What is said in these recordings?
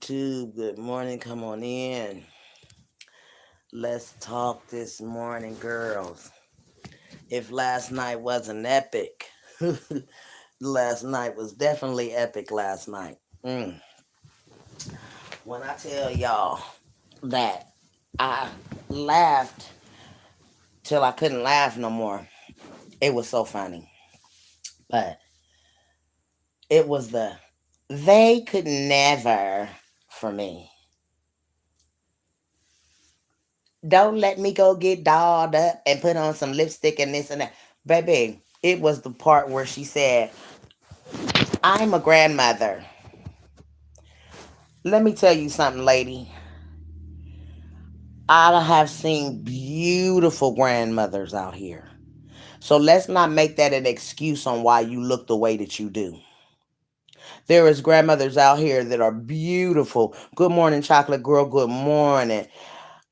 YouTube. Good morning. Come on in. Let's talk this morning, girls. If last night wasn't epic, last night was definitely epic last night. When I tell y'all that I laughed till I couldn't laugh no more, it was so funny. But it was they could never for me. Don't let me go get dolled up and put on some lipstick and this and that. Baby, it was the part where she said, I'm a grandmother. Let me tell you something, lady. I have seen beautiful grandmothers out here. So let's not make that an excuse on why you look the way that you do. There is grandmothers out here that are beautiful. Good morning, chocolate girl. Good morning.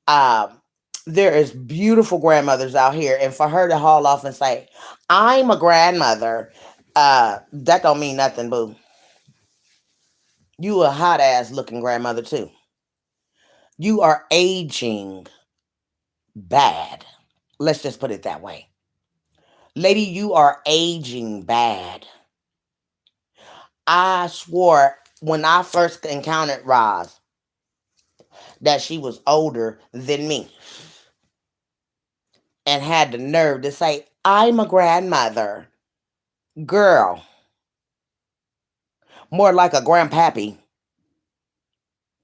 Um, there is beautiful grandmothers out here, and for her to haul off and say, "I'm a grandmother," that don't mean nothing, boo. You a hot ass looking grandmother too. You are aging bad. Let's just put it that way, lady. You are aging bad. I swore when I first encountered Roz that she was older than me and had the nerve to say, "I'm a grandmother." Girl, more like a grandpappy.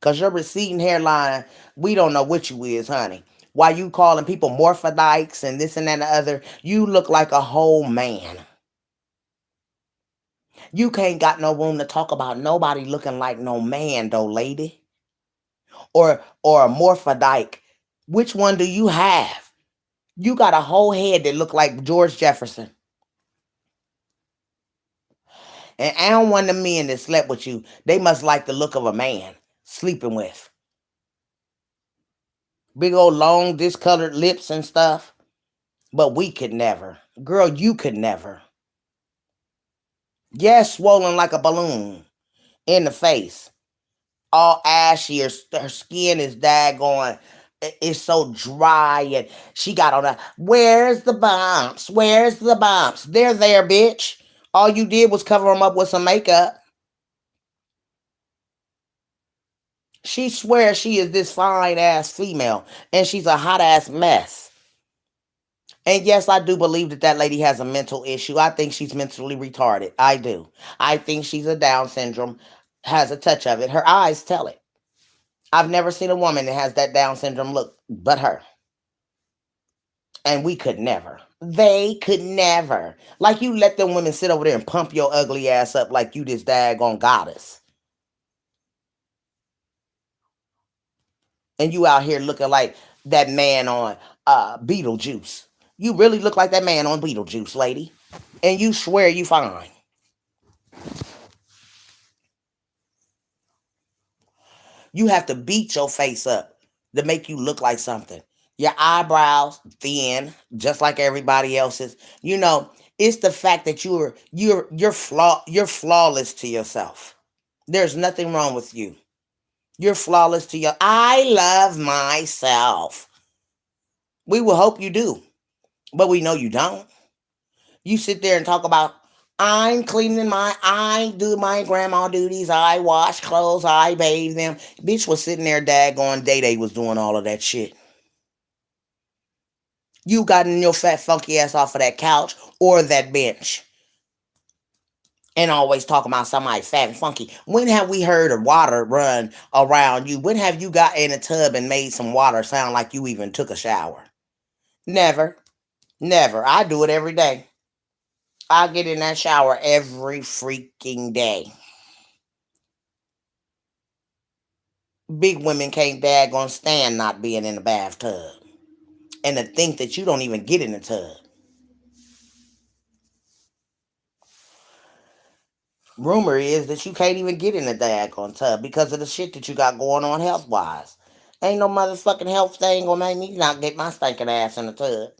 Cause your receding hairline, we don't know what you is, honey. Why you calling people morphodikes and this and that and the other? You look like a whole man. You can't got no room to talk about nobody looking like no man though, lady. Or a morphodike. Which one do you have? You got a whole head that look like George Jefferson. And I don't want the men that slept with you. They must like the look of a man sleeping with. Big old long discolored lips and stuff. But we could never. Girl, you could never. Yes, swollen like a balloon in the face. All ashy. Her skin is daggone. It's so dry. And she got on a, where's the bumps? Where's the bumps? They're there, bitch. All you did was cover them up with some makeup. She swears she is this fine ass female. And she's a hot ass mess. And yes, I do believe that that lady has a mental issue. I think she's mentally retarded. I do. I think she's a Down syndrome, has a touch of it. Her eyes tell it. I've never seen a woman that has that Down syndrome look but her. And we could never. They could never. Like you let them women sit over there and pump your ugly ass up like you this daggone goddess. And you out here looking like that man on Beetlejuice. You really look like that man on Beetlejuice, lady. And you swear you fine. You have to beat your face up to make you look like something. Your eyebrows thin, just like everybody else's. You know, it's the fact that you're flawless to yourself. There's nothing wrong with you. You're flawless to your. I love myself. We will hope you do, but we know you don't. You sit there and talk about I'm cleaning I do my grandma duties, I wash clothes, I bathe them. Bitch was sitting there daggone day was doing all of that shit. You gotten your fat funky ass off of that couch or that bench. And always talking about somebody fat and funky. When have we heard of water run around you? When have you got in a tub and made some water sound like you even took a shower? Never. Never. I do it every day. I get in that shower every freaking day. Big women can't daggone stand not being in the bathtub. And to think that you don't even get in the tub. Rumor is that you can't even get in the daggone tub because of the shit that you got going on health wise. Ain't no motherfucking health thing gonna make me not get my stinking ass in the tub.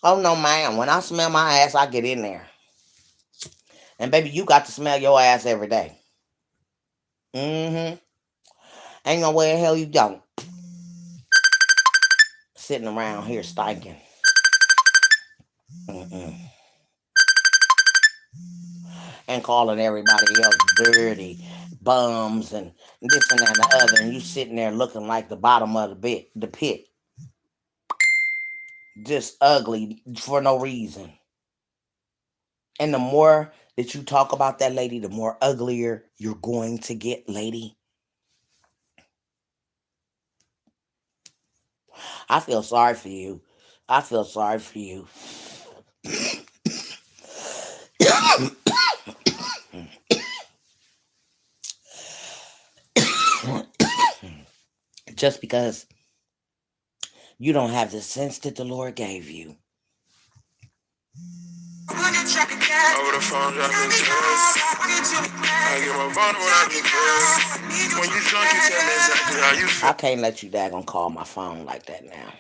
Oh no, ma'am. When I smell my ass, I get in there. And baby, you got to smell your ass every day. Mm-hmm. Ain't no way in hell you don't. Sitting around here stinking. Mm-mm. And calling everybody else dirty bums and this and that and the other, and you sitting there looking like the bottom of the pit, just ugly for no reason. And the more that you talk about that lady, the more uglier you're going to get, lady. I feel sorry for you. I feel sorry for you. Just because you don't have the sense that the Lord gave you. Over the phone, I get my phone when I get when you drunk, you tell me exactly how you feel. I can't let you daggone call my phone like that now.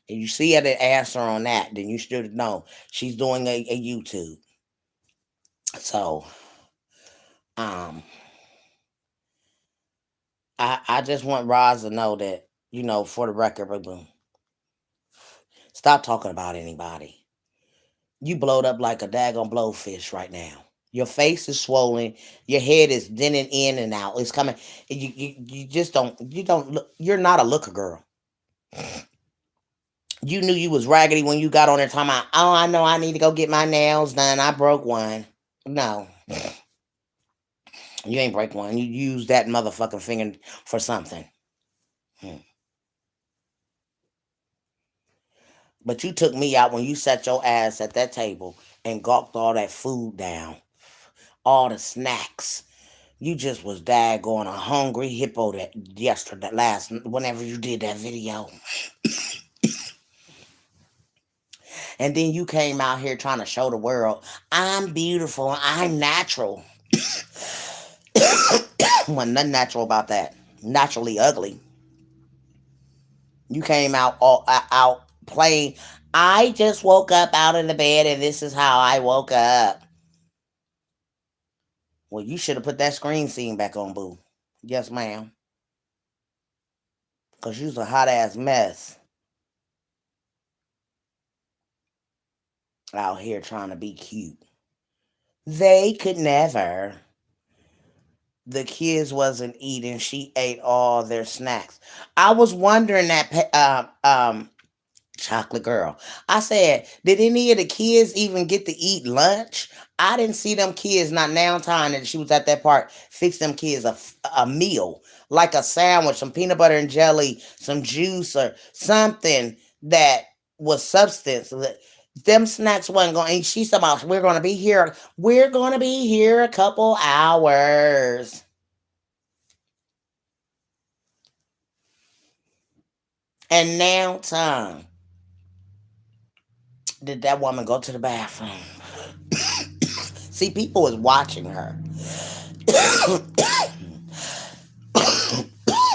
If you see her to answer on that, then you should know she's doing a YouTube. So, um, I just want Roz to know that, for the record, boom, stop talking about anybody. You blowed up like a daggone blowfish right now. Your face is swollen. Your head is dented in and out. It's coming. You just don't look. You're not a looker girl. You knew you was raggedy when you got on there talking about, oh, I know I need to go get my nails done. I broke one. No. You ain't break one. You used that motherfucking finger for something. But you took me out when you sat your ass at that table and gulped all that food down. All the snacks. You just was daggone a hungry hippo whenever you did that video. And then you came out here trying to show the world, I'm beautiful, I'm natural. Wasn't nothing natural about that. Naturally ugly. You came out out playing, I just woke up out of the bed and this is how I woke up. Well, you should have put that screen scene back on, boo. Yes, ma'am. Because you's a hot ass mess. Out here trying to be cute. They could never. The kids wasn't eating. She ate all their snacks. I was wondering that, chocolate girl. I said, did any of the kids even get to eat lunch? I didn't see them kids, not now time that she was at that park, fix them kids a meal, like a sandwich, some peanut butter and jelly, some juice or something that was substance. Them snacks wasn't going to eat. She's about, we're going to be here. We're going to be here a couple hours. And now time. Did that woman go to the bathroom? See, people was watching her.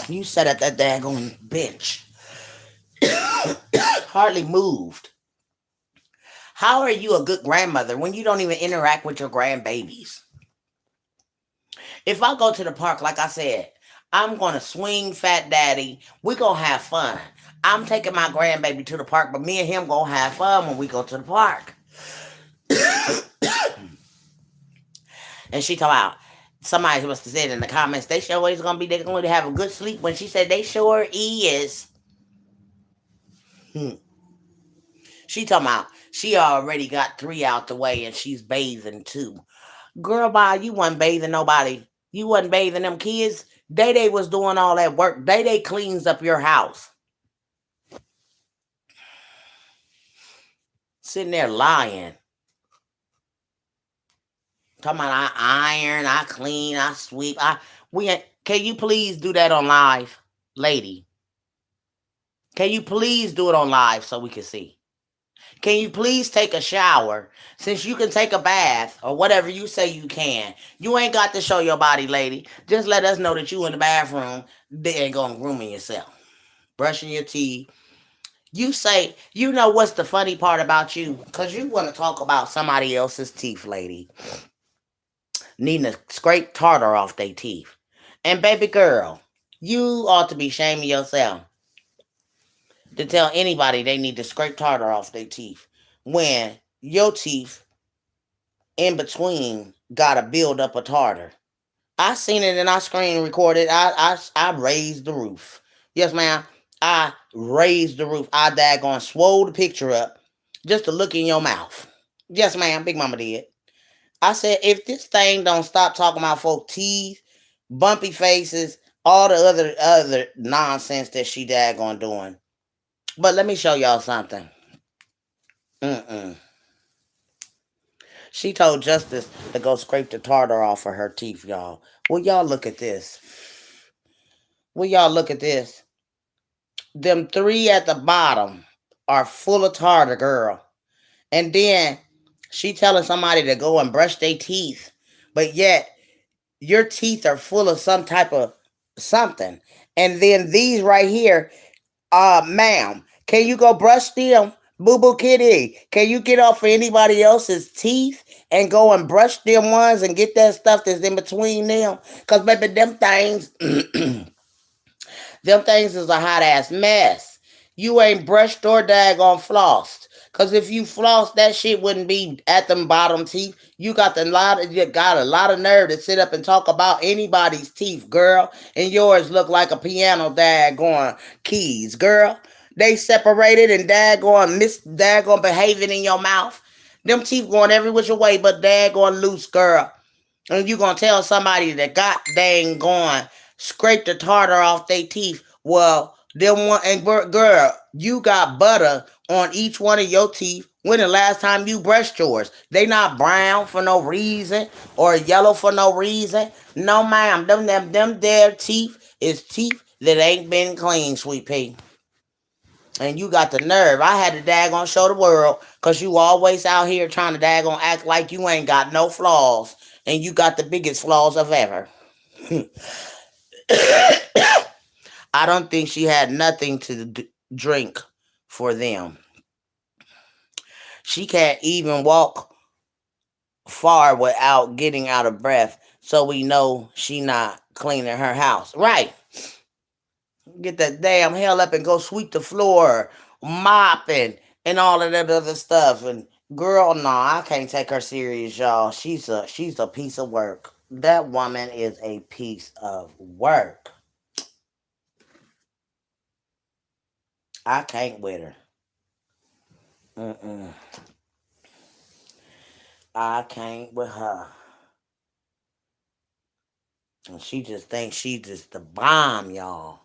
You sat at that daggone bench. Hardly moved. How are you a good grandmother when you don't even interact with your grandbabies? If I go to the park, like I said, I'm going to swing Fat Daddy. We're going to have fun. I'm taking my grandbaby to the park, but me and him going to have fun when we go to the park. And she talk about, somebody must have said in the comments, they sure is going to have a good sleep. When she said they sure is. She talking about, she already got 3 out the way and she's bathing 2. Girl, bye, you wasn't bathing nobody. You wasn't bathing them kids. Day was doing all that work. Day cleans up your house. Sitting there lying. Talking about I iron, I clean, I sweep. Can you please do that on live, lady? Can you please do it on live so we can see? Can you please take a shower? Since you can take a bath or whatever you say you can. You ain't got to show your body, lady. Just let us know that you in the bathroom. They ain't going grooming yourself. Brushing your teeth. You say, you know what's the funny part about you? Because you want to talk about somebody else's teeth, lady. Needing to scrape tartar off their teeth. And baby girl, You ought to be shaming yourself to tell anybody they need to scrape tartar off their teeth when your teeth in between gotta build up a tartar. I seen it and I screen recorded. I raised the roof. Yes, ma'am. I raised the roof. I daggone swole the picture up just to look in your mouth. Yes, ma'am. Big Mama did. I said, if this thing don't stop talking about folk teeth, bumpy faces, all the other nonsense that she daggone doing. But let me show y'all something. Mm-mm. She told Justice to go scrape the tartar off of her teeth, y'all. Will y'all look at this? Will y'all look at this? Them three at the bottom are full of tartar, girl. And then she telling somebody to go and brush their teeth. But yet your teeth are full of some type of something. And then these right here, ma'am, can you go brush them? Boo Boo Kitty, can you get off of anybody else's teeth and go and brush them ones and get that stuff that's in between them? Because, baby, them things, them things is a hot ass mess. You ain't brushed or daggone flossed. Cause if you floss, that shit wouldn't be at them bottom teeth. You got a lot of nerve to sit up and talk about anybody's teeth, girl. And yours look like a piano daggone keys, girl. They separated and daggone behaving in your mouth. Them teeth going every which way but daggone loose, girl. And you gonna tell somebody that got dang gone, scrape the tartar off their teeth. Well, them one and girl, you got butter on each one of your teeth. When the last time you brushed yours? They not brown for no reason or yellow for no reason. No, ma'am. Them their teeth is teeth that ain't been clean, sweet pea. And you got the nerve. I had to daggone show the world because you always out here trying to daggone act like you ain't got no flaws. And you got the biggest flaws of ever. I don't think she had nothing to drink for them. She can't even walk far without getting out of breath. So we know she not cleaning her house. Right. Get that damn hell up and go sweep the floor, mopping, and all of that other stuff. And girl, no, I can't take her serious, y'all. She's a piece of work. That woman is a piece of work. I can't with her. Mm-mm. I can't with her. And she just thinks she just the bomb, y'all.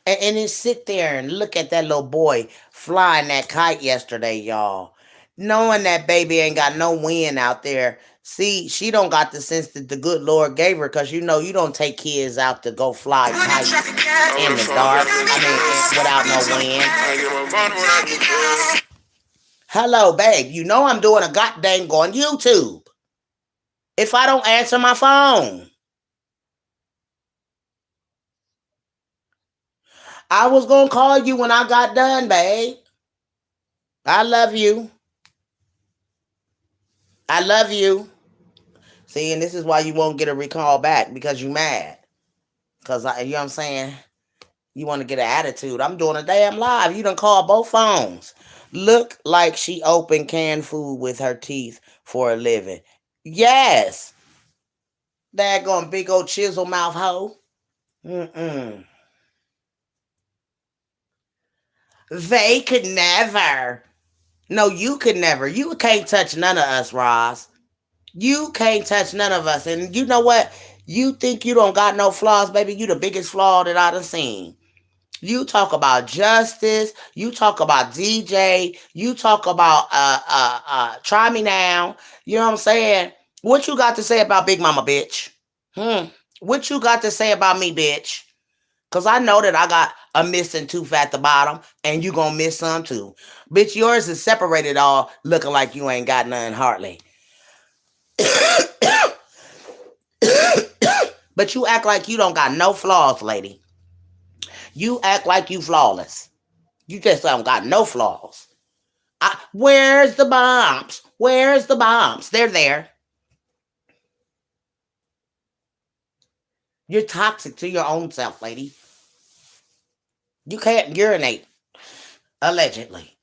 And then sit there and look at that little boy flying that kite yesterday, y'all. Knowing that baby ain't got no wind out there. See, she don't got the sense that the good Lord gave her because you know you don't take kids out to go fly kites in the dark. Without no wind. Hello, babe. You know I'm doing a goddamn on YouTube. If I don't answer my phone. I was gonna call you when I got done, babe. I love you. I love you. See, and this is why you won't get a recall back because you mad. Because, you know what I'm saying? You want to get an attitude. I'm doing a damn live. You done called both phones. Look like she opened canned food with her teeth for a living. Yes. Daggone big old chisel mouth hoe. Mm-mm. They could never. No, you could never. You can't touch none of us, Roz. You can't touch none of us. And you know what? You think you don't got no flaws, baby. You the biggest flaw that I done seen. You talk about Justice. You talk about DJ. You talk about Try Me Now. You know what I'm saying? What you got to say about Big Mama, bitch? What you got to say about me, bitch? Because I know that I got a missing tooth at the bottom, and you gonna miss some too. Bitch, yours is separated all looking like you ain't got none hardly. But you act like you don't got no flaws, lady. You act like you flawless. You just don't got no flaws. Where's the bumps? Where's the bumps? They're there. You're toxic to your own self, lady. You can't urinate, allegedly.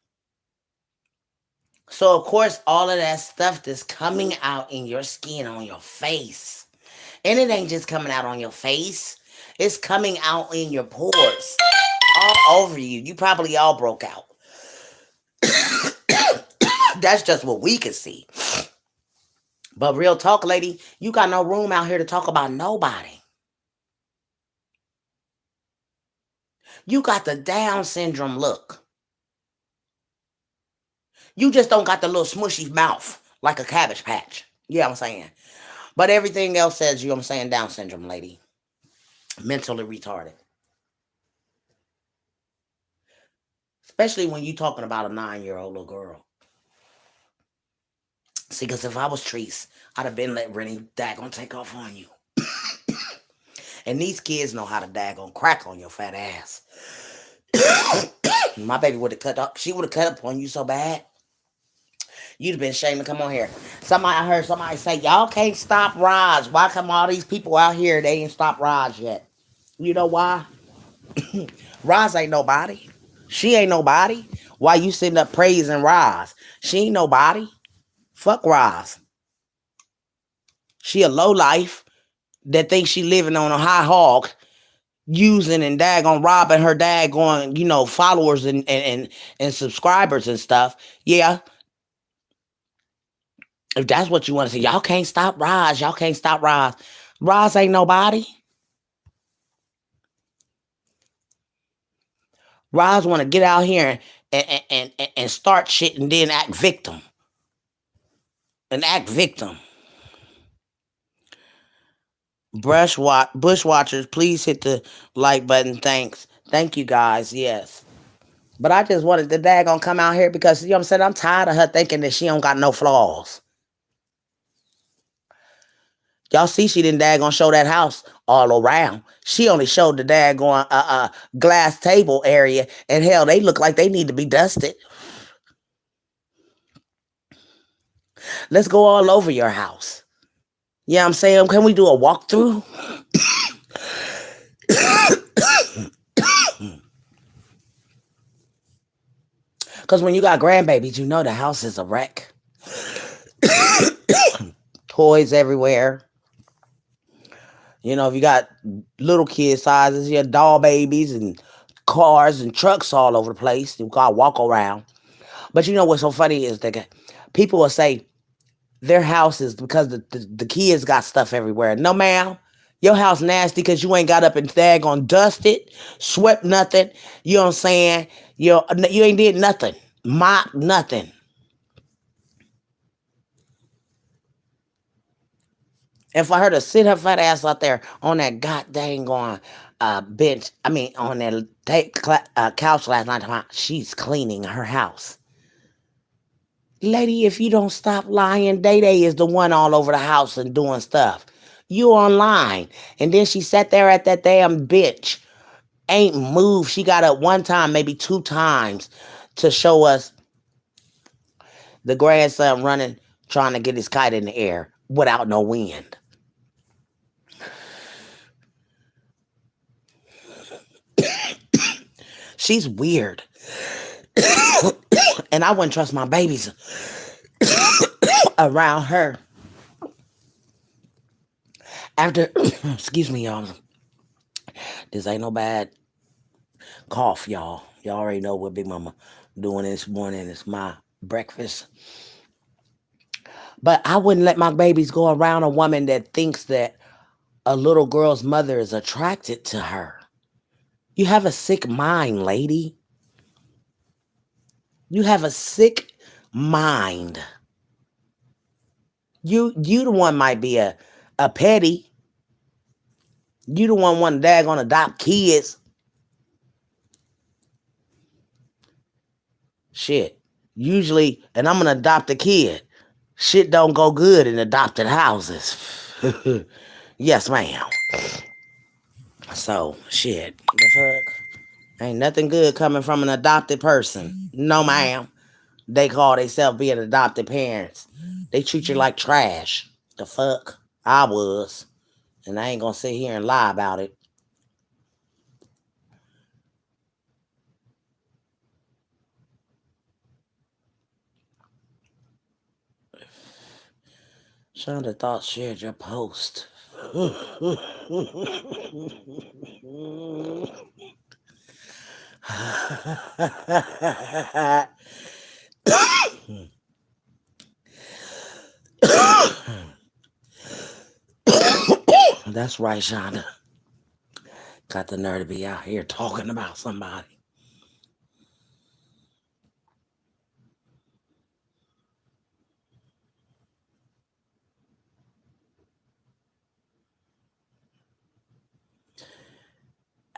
So, of course, all of that stuff that's coming out in your skin, on your face. And it ain't just coming out on your face, it's coming out in your pores, all over you. You probably all broke out. That's just what we can see. But real talk, lady, you got no room out here to talk about nobody. You got the Down syndrome look. You just don't got the little smushy mouth like a cabbage patch. Yeah, I'm saying. But everything else says, you know what I'm saying, Down syndrome, lady. Mentally retarded. Especially when you talking about a 9-year-old little girl. See, because if I was Treese, I'd have been let Rennie daggone take off on you. And these kids know how to daggone crack on your fat ass. My baby would have cut up. She would have cut up on you so bad. You'd have been ashamed to come on here. I heard somebody say, y'all can't stop Raj. Why come all these people out here, they ain't stop Raj yet? You know why? Roz ain't nobody. She ain't nobody. Why you sitting up praising Roz? She ain't nobody. Fuck Roz. She a low life that thinks she living on a high hog, using and daggone robbing her daggone, followers and subscribers and stuff. Yeah. If that's what you want to say, y'all can't stop Roz. Y'all can't stop Roz. Roz ain't nobody. Roz want to get out here and start shit and then act victim. Bushwatchers, please hit the like button. Thanks. Thank you guys. Yes. But I just wanted the daggone come out here because, you know what I'm saying? I'm tired of her thinking that she don't got no flaws. Y'all see she didn't daggone show that house all around. She only showed the daggone glass table area. And hell, they look like they need to be dusted. Let's go all over your house. Yeah, I'm saying, can we do a walkthrough? Because when you got grandbabies, you know the house is a wreck. Toys everywhere. If you got little kid sizes, you have doll babies and cars and trucks all over the place. You gotta walk around. But you know what's so funny is that people will say their house is because the kids got stuff everywhere. No, ma'am. Your house nasty because you ain't got up and daggone dusted, swept nothing. You know what I'm saying? You ain't did nothing. Mop nothing. And for her to sit her fat ass out there on that god dang on bench, on that couch last night, she's cleaning her house. Lady, if you don't stop lying, Day Day is the one all over the house and doing stuff. You online. And then she sat there at that damn bench. Ain't moved. She got up one time, maybe 2 times, to show us the grandson running, trying to get his kite in the air without no wind. She's weird. And I wouldn't trust my babies around her. After, excuse me, y'all. This ain't no bad cough, y'all. Y'all already know what Big Mama doing this morning. It's my breakfast. But I wouldn't let my babies go around a woman that thinks that a little girl's mother is attracted to her. You have a sick mind, lady. You have a sick mind. You the one might be a petty. You the one daggone adopt kids. Shit. Usually, and I'm gonna adopt a kid. Shit don't go good in adopted houses. Yes, ma'am. So, shit. The fuck? Ain't nothing good coming from an adopted person. No, ma'am. They call themselves being adopted parents. They treat you like trash. The fuck? I was. And I ain't gonna sit here and lie about it. Shonda Thought shared your post. That's right, Shonda. Got the nerve to be out here talking about somebody.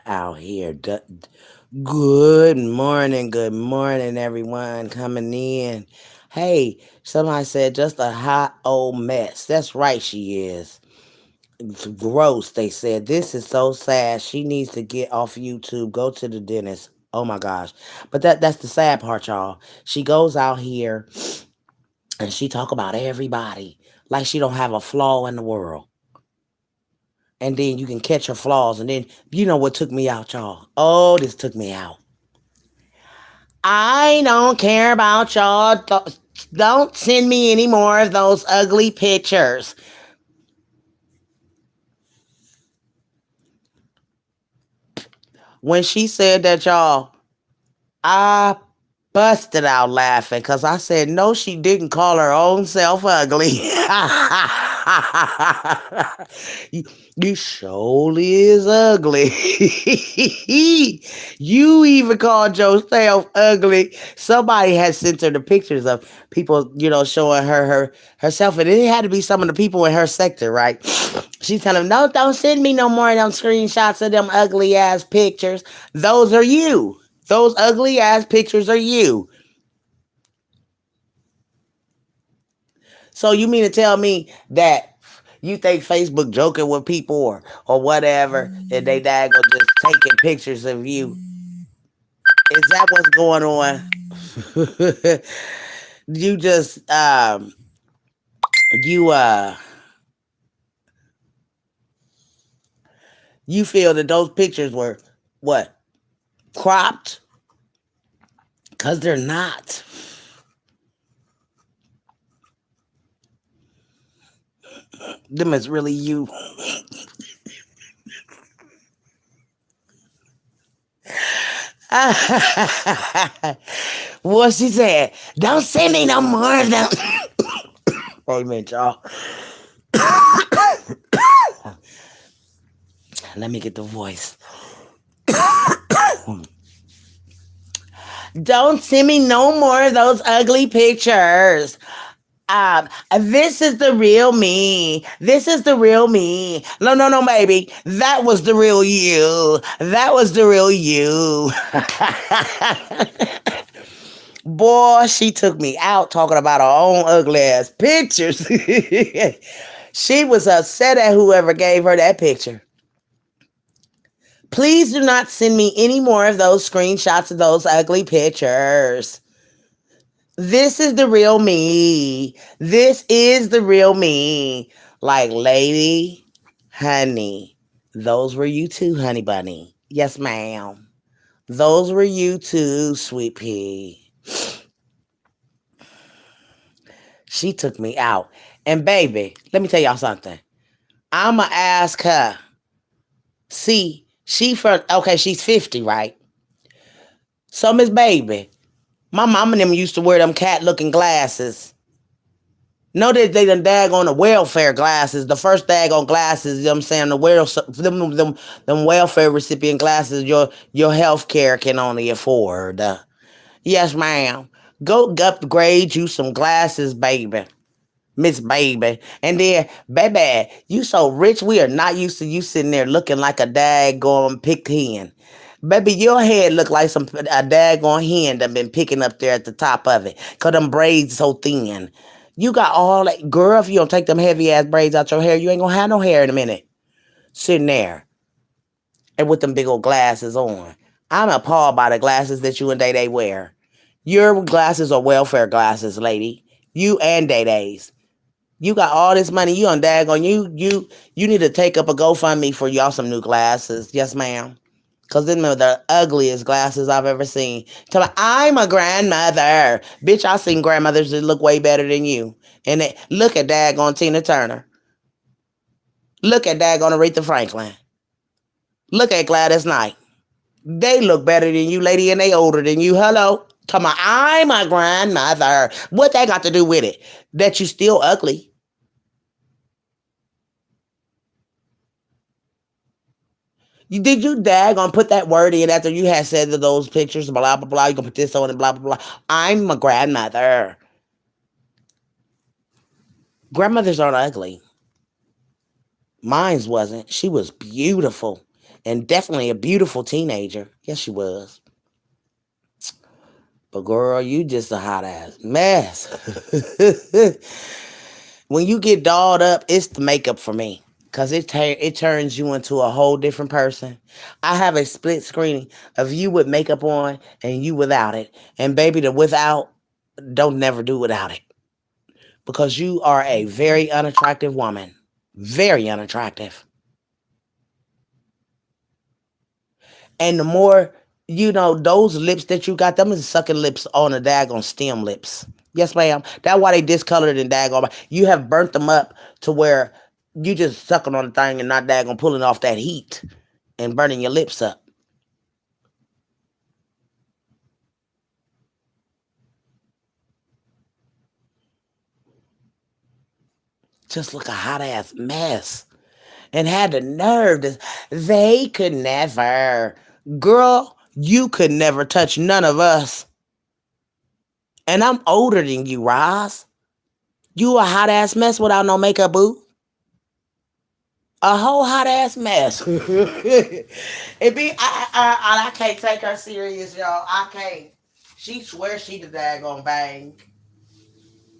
Out here. Good morning, everyone coming in. Hey, somebody said just a hot old mess. That's right, she is. It's gross, they said. This is so sad. She needs to get off YouTube, go to the dentist. Oh my gosh. But that's the sad part, y'all. She goes out here and she talk about everybody like she don't have a flaw in the world. And then you can catch her flaws. And then you know what took me out, y'all? Oh, this took me out. I don't care about y'all. Don't send me any more of those ugly pictures. When she said that, y'all, I busted out laughing because I said, no, she didn't call her own self ugly. you surely is ugly. You even called yourself ugly. Somebody had sent her the pictures of people, showing herself. And it had to be some of the people in her sector, right? She's telling them, no, don't send me no more of them screenshots of them ugly ass pictures. Those are you. Those ugly ass pictures are you. So you mean to tell me that you think Facebook joking with people or whatever, and they daggone just taking pictures of you? Is that what's going on? You just you feel that those pictures were what? Cropped? Because they're not. Them is really you. What she said, don't send me no more of them. Wait a minute, y'all. Let me get the voice. Don't send me no more of those ugly pictures. This is the real me. This is the real me. No, baby. That was the real you. That was the real you. Boy, she took me out talking about her own ugly ass pictures. She was upset at whoever gave her that picture. Please do not send me any more of those screenshots of those ugly pictures. This is the real me. This is the real me. Like, lady, honey, those were you too, honey bunny. Yes, ma'am. Those were you too, sweet pea. She took me out. And baby, let me tell y'all something. I'ma ask her. See, she's 50, right? So, Miss Baby, my mom and them used to wear them cat-looking glasses. Know that they done daggone the welfare glasses, the first daggone glasses, you know what I'm saying, them welfare recipient glasses your health care can only afford. Yes, ma'am. Go upgrade you some glasses, baby. Miss Baby. And then, baby, you so rich, we are not used to you sitting there looking like a daggone picked hen. Baby, your head look like a daggone hen that been picking up there at the top of it. Cause them braids so thin. You got all that. Girl, if you don't take them heavy ass braids out your hair, you ain't gonna have no hair in a minute. Sitting there. And with them big old glasses on. I'm appalled by the glasses that you and Day Day wear. Your glasses are welfare glasses, lady. You and Day Day's. You got all this money. You on daggone. You need to take up a GoFundMe for y'all some new glasses. Yes, ma'am. Cause them are the ugliest glasses I've ever seen. Tell me, I'm a grandmother. Bitch, I seen grandmothers that look way better than you. And look at daggone Tina Turner. Look at daggone Aretha Franklin. Look at Gladys Knight. They look better than you, lady, and they older than you. Hello. Tell me, I'm a grandmother. What that got to do with it? That you still ugly. Did you daggone put that word in after you had said that those pictures, blah, blah, blah, you gonna put this on and blah, blah, blah. I'm a grandmother. Grandmothers aren't ugly. Mine's wasn't. She was beautiful and definitely a beautiful teenager. Yes, she was. But girl, you just a hot ass mess. When you get dolled up, it's the makeup for me. Cause it turns you into a whole different person. I have a split screen of you with makeup on and you without it. And baby, the without, don't never do without it. Because you are a very unattractive woman. Very unattractive. And the more, those lips that you got, them is sucking lips on the daggone stem lips. Yes, ma'am. That's why they discolored and daggone. You have burnt them up to where you just sucking on the thing and not daggone pulling off that heat and burning your lips up. Just look a hot ass mess. And had the nerve to, they could never. Girl, you could never touch none of us. And I'm older than you, Roz. You a hot ass mess without no makeup, boo. A whole hot ass mess. It be I can't take her serious, y'all. I can't. She swears she the daggone bang.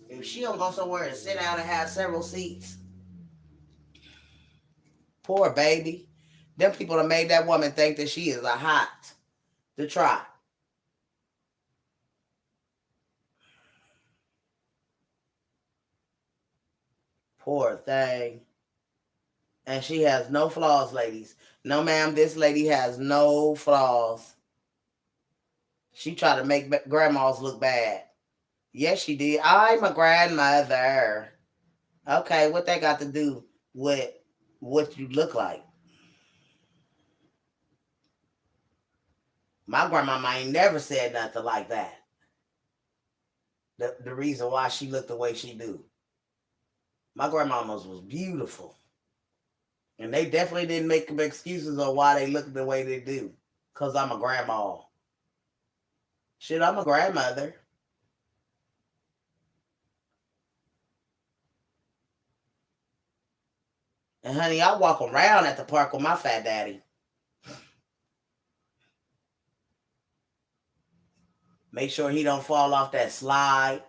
If she don't go somewhere and sit down and have several seats, poor baby. Them people that made that woman think that she is a hot to try. Poor thing. And she has no flaws, ladies. No, ma'am, this lady has no flaws. She tried to make grandmas look bad. Yes, she did. I'm a grandmother. Okay, what that got to do with what you look like? My grandmama ain't never said nothing like that. The reason why she looked the way she do. My grandmama's was beautiful. And they definitely didn't make excuses on why they look the way they do. Cause I'm a grandma. Shit, I'm a grandmother. And honey, I walk around at the park with my fat daddy. Make sure he don't fall off that slide.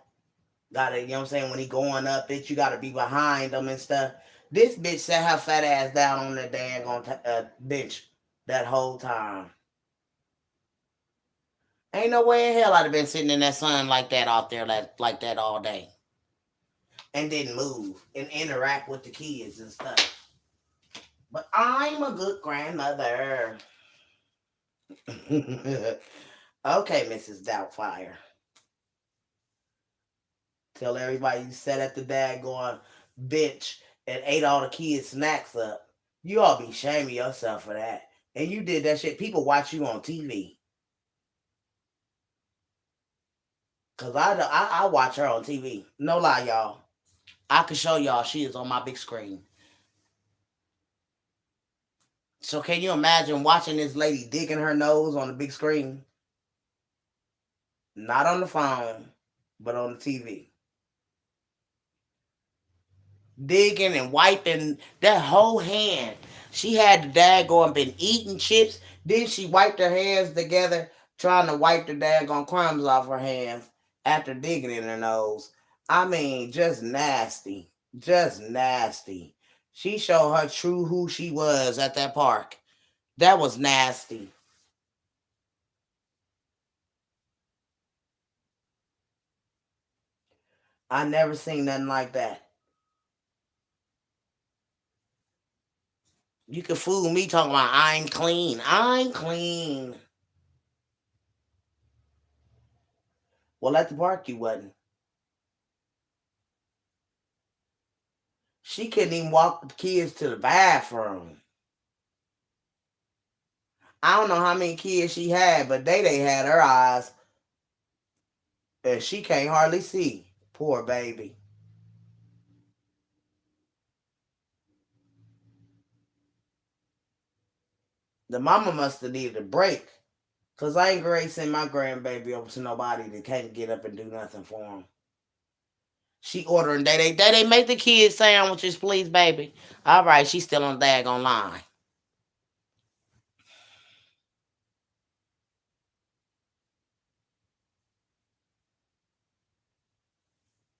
Gotta, you know what I'm saying? When he going up it, you gotta be behind him and stuff. This bitch sat her fat ass down on the dang on bench that whole time. Ain't no way in hell I'd have been sitting in that sun like that out there like that all day. And didn't move and interact with the kids and stuff. But I'm a good grandmother. Okay, Mrs. Doubtfire. Tell everybody you sat at the daggone bench and ate all the kids' snacks up. You all be shaming yourself for that. And you did that shit. People watch you on TV. Cause I watch her on TV. No lie, y'all. I can show y'all she is on my big screen. So can you imagine watching this lady digging her nose on the big screen? Not on the phone, but on the TV. Digging and wiping that whole hand. She had the daggone been eating chips. Then she wiped her hands together, trying to wipe the daggone crumbs off her hands after digging in her nose. I mean, just nasty. Just nasty. She showed her true who she was at that park. That was nasty. I never seen nothing like that. You can fool me talking about I'm clean. I'm clean. Well, at the park you wasn't. She couldn't even walk the kids to the bathroom. I don't know how many kids she had, but they had her eyes and she can't hardly see. Poor baby. The mama must have needed a break. Cause I ain't great send my grandbaby over to nobody that can't get up and do nothing for him. She ordering Day make the kids sandwiches, please, baby. All right, she's still on daggone line.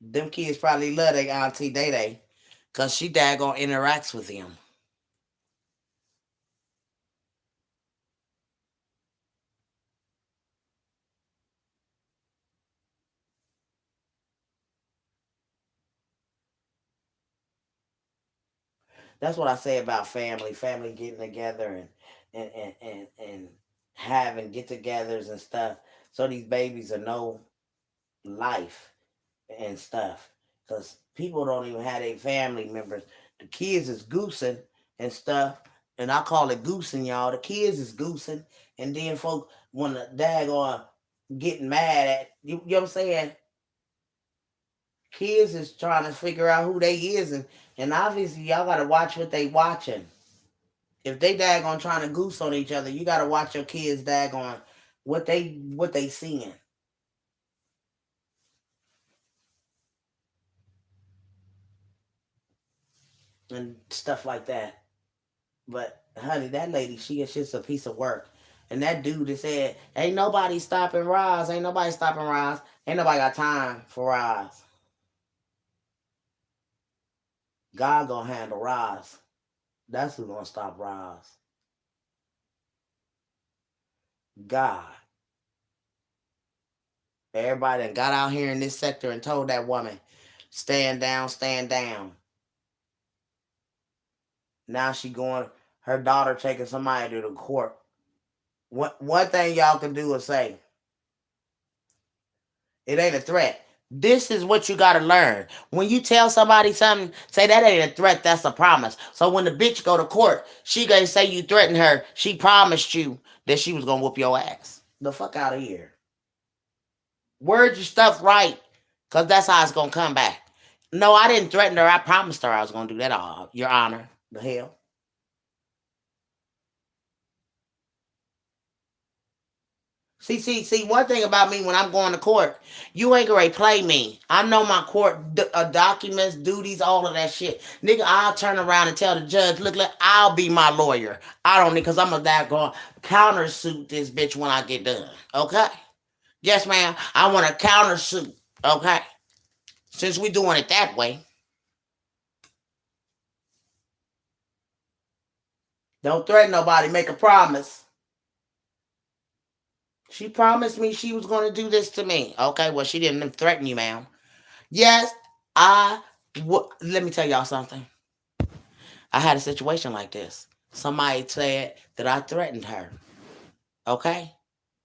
Them kids probably love their auntie Day cause she daggone interacts with them. That's what I say about family. Family getting together and having get-togethers and stuff. So these babies are no life and stuff. Because people don't even have their family members. The kids is goosing and stuff. And I call it goosing, y'all. The kids is goosing. And then folk when the daggone getting mad at you know what I'm saying? Kids is trying to figure out who they is and obviously y'all gotta watch what they watching. If they daggone trying to goose on each other, you gotta watch your kids daggone what they seeing and stuff like that. But honey, that lady, she is just a piece of work. And that dude that said, "Ain't nobody stopping Roz. Ain't nobody stopping Roz. Ain't nobody got time for Roz. God gonna handle Roz. That's who gonna stop Roz. God." Everybody that got out here in this sector and told that woman, "Stand down, stand down." Now she going, her daughter taking somebody to the court. One thing y'all can do is say, it ain't a threat. This is what you gotta learn. When you tell somebody something, say that ain't a threat, that's a promise. So when the bitch go to court, she gonna say you threatened her. She promised you that she was gonna whoop your ass. The fuck out of here. Word your stuff right, cause that's how it's gonna come back. No, I didn't threaten her. I promised her I was gonna do that. All, Your Honor. The hell. See. One thing about me when I'm going to court, you ain't gonna play me. I know my court documents, duties, all of that shit. Nigga, I'll turn around and tell the judge, look, I'll be my lawyer. I don't need, cause I'm a daggone countersuit this bitch when I get done. Okay? Yes, ma'am. I want a countersuit. Okay? Since we doing it that way, don't threaten nobody. Make a promise. She promised me she was going to do this to me. Okay, well, she didn't threaten you, ma'am. Yes, let me tell y'all something. I had a situation like this. Somebody said that I threatened her. Okay?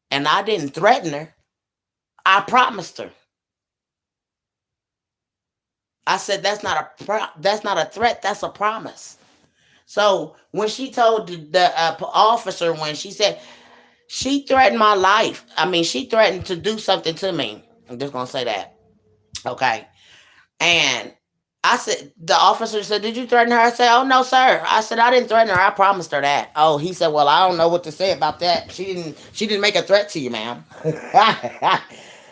And I didn't threaten her. I promised her. I said that's not a threat, that's a promise. So when she told the officer, when she said she threatened my life, I mean, she threatened to do something to me. I'm just gonna say that. Okay. And I said, the officer said, "Did you threaten her?" I said, "Oh no, sir." I said, "I didn't threaten her. I promised her that." Oh, he said, "Well, I don't know what to say about that. She didn't make a threat to you, ma'am."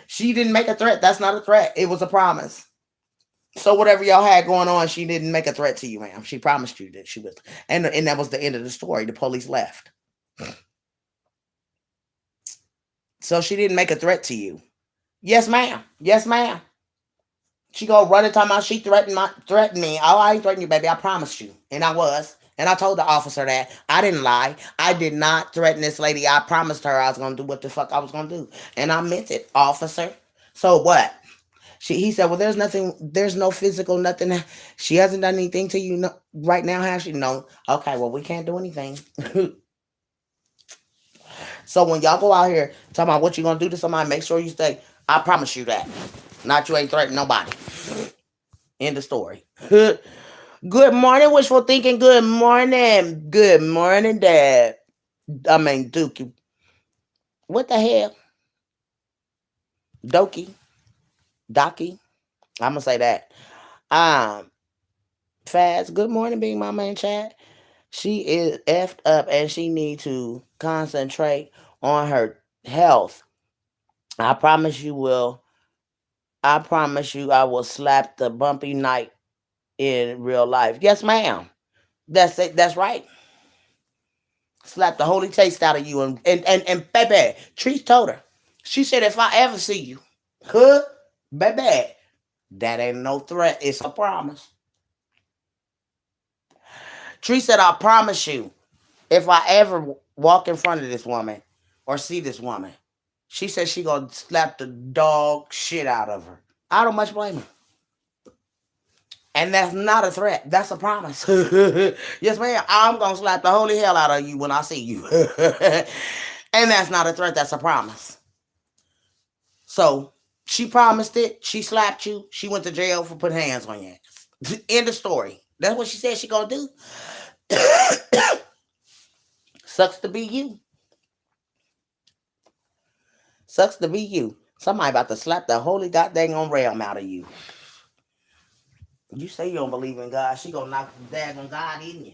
She didn't make a threat. That's not a threat. It was a promise. So whatever y'all had going on, she didn't make a threat to you, ma'am. She promised you that she was, and that was the end of the story. The police left. So she didn't make a threat to you. Yes, ma'am. Yes, ma'am. She go running talking about she threatened me. Oh, I ain't threatened you, baby. I promised you. And I was. And I told the officer that. I didn't lie. I did not threaten this lady. I promised her I was gonna do what the fuck I was gonna do. And I meant it, officer. So what? He said, well, there's nothing, there's no physical, nothing. She hasn't done anything to you no, right now, has she? No. Okay, well, we can't do anything. So when y'all go out here talking about what you gonna do to somebody, make sure you stay. I promise you that. Not you ain't threatening nobody. End of story. Good morning, wishful thinking. Good morning. Good morning, Dad. I mean, Dookie. What the hell? Doki. Doki. I'm gonna say that. Um, Fast. Good morning, being my main chat. She is effed up and she need to concentrate on her health. I promise you will. I promise you I will slap the bumpy night in real life. Yes, ma'am. That's it. That's right. Slap the holy taste out of you and baby. Treese told her. She said if I ever see you, huh, baby, that ain't no threat. It's a promise. Tree said, I promise you, if I ever walk in front of this woman or see this woman, she said she gonna slap the dog shit out of her. I don't much blame her. And that's not a threat. That's a promise. Yes, ma'am. I'm gonna slap the holy hell out of you when I see you. And that's not a threat. That's a promise. So she promised it. She slapped you. She went to jail for putting hands on your ass. End of story. That's what she said she gonna do. Sucks to be you. Sucks to be you. Somebody about to slap the holy goddamn on realm out of you. You say you don't believe in God, she gonna knock the daggone God in you.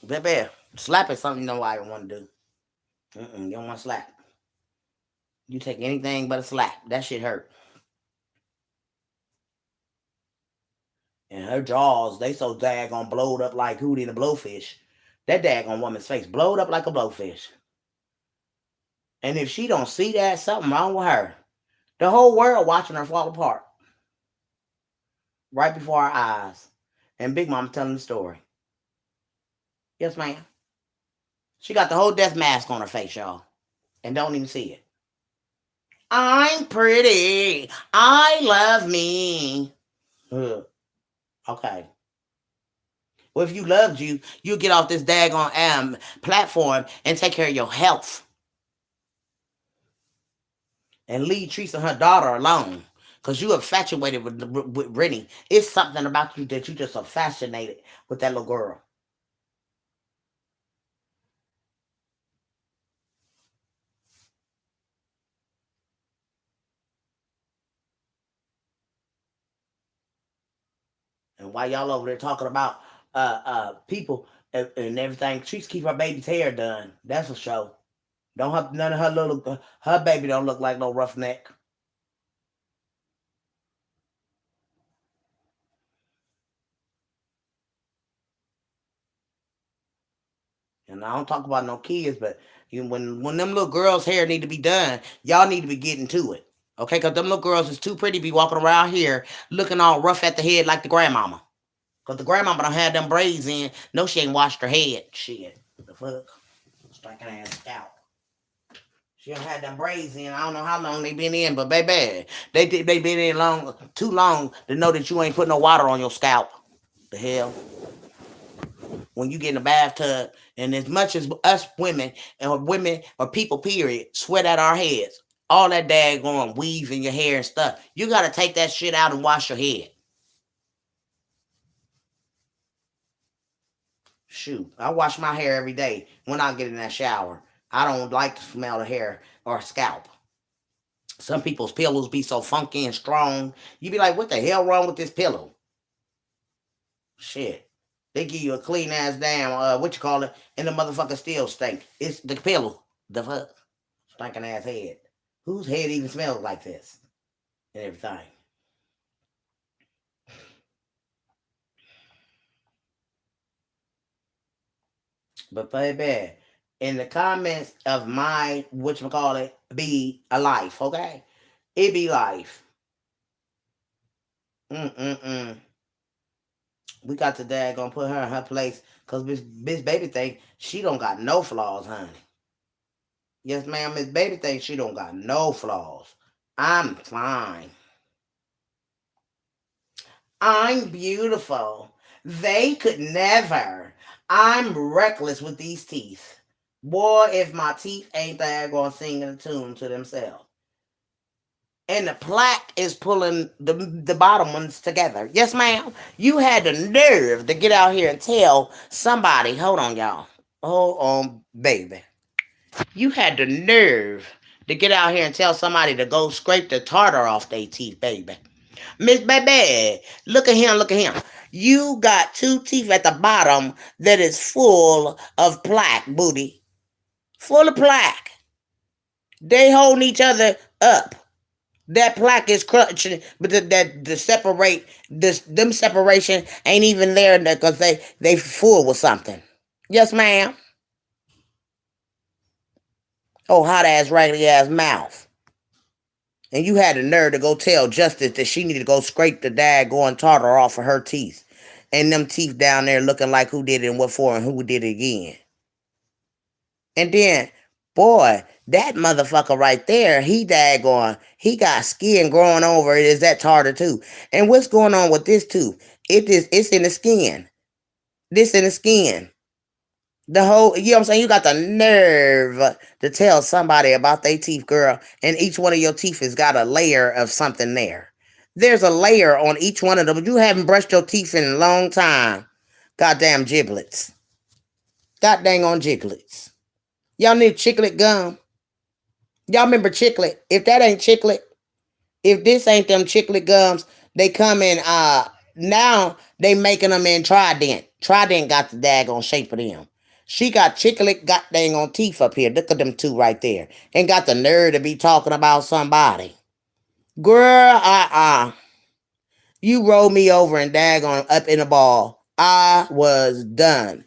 Baby, slap is something nobody want to do. You don't want to slap. You take anything but a slap. That shit hurt. And her jaws, they so daggone blowed up like Hootie the Blowfish. That daggone woman's face blowed up like a blowfish. And if she don't see that, something wrong with her. The whole world watching her fall apart. Right before our eyes. And Big Mama telling the story. Yes, ma'am. She got the whole death mask on her face, y'all. And don't even see it. I'm pretty. I love me. Ugh. Okay. Well, if you loved you, you'll get off this daggone platform and take care of your health. And leave Teresa and her daughter alone. Because you infatuated with Rennie. It's something about you that you just are fascinated with that little girl. And while y'all over there talking about people and everything, she's keep her baby's hair done. That's a show. Don't have none of her baby don't look like no roughneck. And I don't talk about no kids, but when them little girls' hair need to be done, y'all need to be getting to it. Okay, because them little girls is too pretty to be walking around here looking all rough at the head like the grandmama. Because the grandmama don't have them braids in. No, she ain't washed her head. Shit. What the fuck? Striking ass scalp. She don't have them braids in. I don't know how long they been in, but baby, they been in too long to know that you ain't put no water on your scalp. The hell? When you get in the bathtub, and as much as us women or people, period, sweat at our heads, all that daggone weave in your hair and stuff, you gotta take that shit out and wash your head. Shoot, I wash my hair every day when I get in that shower. I don't like to smell the hair or scalp. Some people's pillows be so funky and strong. You be like, what the hell wrong with this pillow? Shit. They give you a clean ass damn what you call it, and the motherfucker still stink. It's the pillow. The fuck? Stinking ass head. Whose head even smells like this? And everything. But baby, in the comments of my whatchamacallit be a life, okay? It be life. Mm-mm-mm. We got to dad gonna put her in her place because Miss Baby think she don't got no flaws, honey. Yes, ma'am, Miss Baby thinks she don't got no flaws. I'm fine. I'm beautiful. They could never. I'm reckless with these teeth. Boy, if my teeth ain't there going to sing a tune to themselves. And the plaque is pulling the bottom ones together. Yes, ma'am. You had the nerve to get out here and tell somebody, hold on, y'all. Hold on, baby. You had the nerve to get out here and tell somebody to go scrape the tartar off their teeth, baby. Miss Baby, look at him. You got two teeth at the bottom that is full of plaque, booty. Full of plaque. They holding each other up. That plaque is crunching, but the separate them separation ain't even there because they full with something. Yes, ma'am. Oh, hot ass raggedy ass mouth. And you had the nerve to go tell Justice that she needed to go scrape the daggone tartar off of her teeth. And them teeth down there looking like who did it and what for and who did it again. And then, boy, that motherfucker right there, he daggone, he got skin growing over it. Is that tartar too? And what's going on with this too? It's in the skin. This in the skin. The whole, you know what I'm saying? You got the nerve to tell somebody about their teeth, girl, and each one of your teeth has got a layer of something there. There's a layer on each one of them. You haven't brushed your teeth in a long time. Goddamn giblets. God dang on giblets. Y'all need chiclet gum. Y'all remember chiclet? If that ain't chiclet, if this ain't them chiclet gums, they come in, now they making them in Trident. Trident got the daggone shape of them. She got chiclet got dang on teeth up here. Look at them two right there. And got the nerve to be talking about somebody. Girl, you rolled me over and daggone up in the ball. I was done.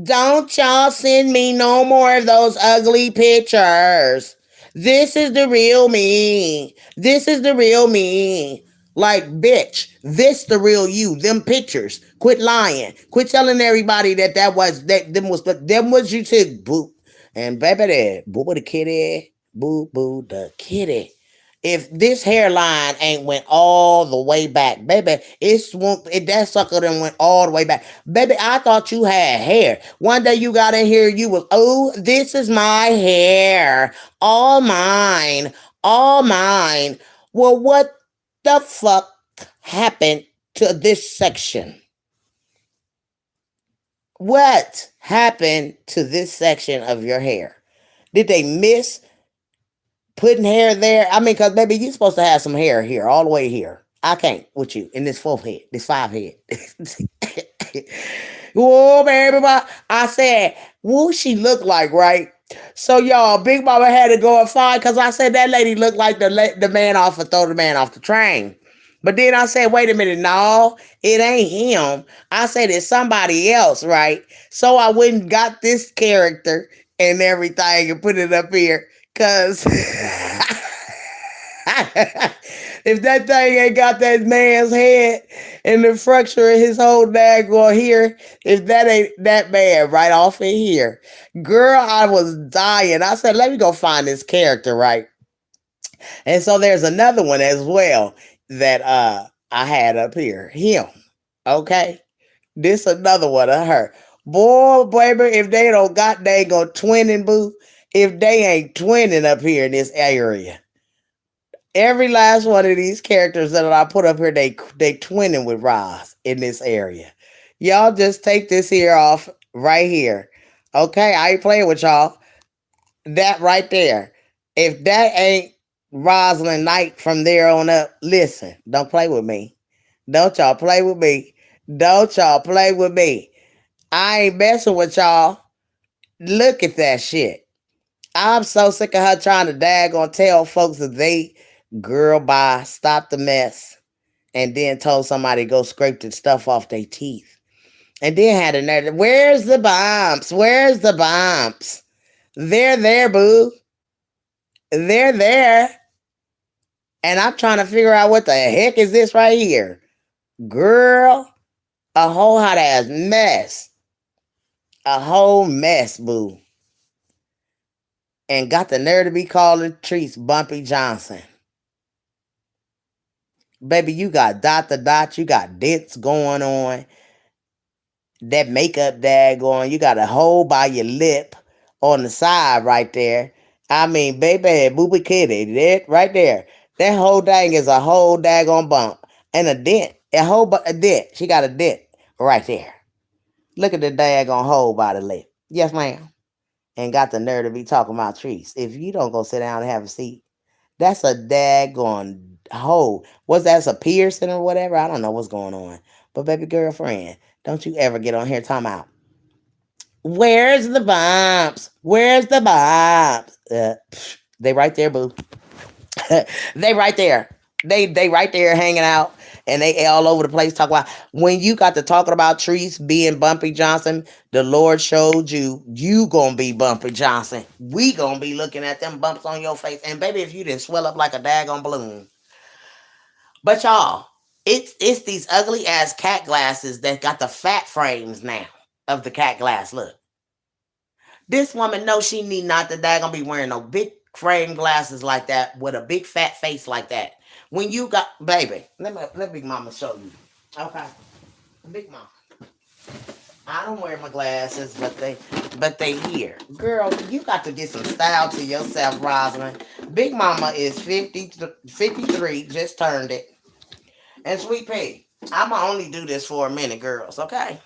Don't y'all send me no more of those ugly pictures. This is the real me. This is the real me. Like, bitch, this the real you. Them pictures. Quit lying. Quit telling everybody that was that them was you too. Boo. And baby there, boo the kitty. Boo boo the kitty. If this hairline ain't went all the way back, baby, that sucker done went all the way back. Baby, I thought you had hair. One day you got in here, you was, oh, this is my hair. All mine. All mine. Well, what the fuck happened to this section? What happened to this section of your hair? Did they miss putting hair there? I mean, because baby, you're supposed to have some hair here, all the way here. I can't with you in this fourth head, this five head. Whoa, baby, I said, what she look like, right? So y'all, Big Mama had to go and find because I said that lady looked like the man off of Throw the Man Off the Train. But then I said, wait a minute, no, it ain't him. I said it's somebody else, right? So I went and got this character and everything and put it up here. Cause if that thing ain't got that man's head and the fracture of his whole daggone here, if that ain't that bad right off in here. Girl, I was dying. I said, let me go find this character, right? And so there's another one as well that I had up here. Him. Okay. This another one of her. Boy, baby, if they don't got they go twinning, boo. If they ain't twinning up here in this area. Every last one of these characters that I put up here, they twinning with Roz in this area. Y'all just take this here off right here. Okay, I ain't playing with y'all. That right there. If that ain't Rosalind Knight from there on up, listen, don't play with me. Don't y'all play with me. Don't y'all play with me. I ain't messing with y'all. Look at that shit. I'm so sick of her trying to daggone tell folks that they, girl, bye, stop the mess. And then told somebody to go scrape the stuff off their teeth. And then had another, where's the bumps? Where's the bumps? They're there, boo. They're there. And I'm trying to figure out what the heck is this right here. Girl, a whole hot ass mess. A whole mess, boo. And got the nerve to be calling Treese Bumpy Johnson. Baby, you got dot to dot, you got dents going on, that makeup daggone, you got a hole by your lip on the side right there. I mean, baby, booby kitty, that right there. That whole dang is a whole daggone bump and a dent. A dent. She got a dent right there. Look at the daggone hole by the lip. Yes, ma'am. And got the nerve to be talking about trees. If you don't go sit down and have a seat, that's a daggone hole. What's that? It's a piercing or whatever? I don't know what's going on. But baby girlfriend, don't you ever get on here talking about where's the bumps? Where's the bumps? They right there, boo. They right there. They right there hanging out and they all over the place talk about when you got to talking about trees being Bumpy Johnson, the Lord showed you gonna be Bumpy Johnson. We gonna be looking at them bumps on your face. And baby, if you didn't swell up like a daggone balloon. But y'all, it's these ugly ass cat glasses that got the fat frames now of the cat glass. Look. This woman knows she need not to daggone be wearing no big frame glasses like that with a big fat face like that. When you got baby, let Big Mama show you. Okay. Big Mama. I don't wear my glasses, but they here. Girl, you got to get some style to yourself, Rosalind. Big Mama is 53, just turned it. And Sweet Pea, I'ma only do this for a minute, girls, okay?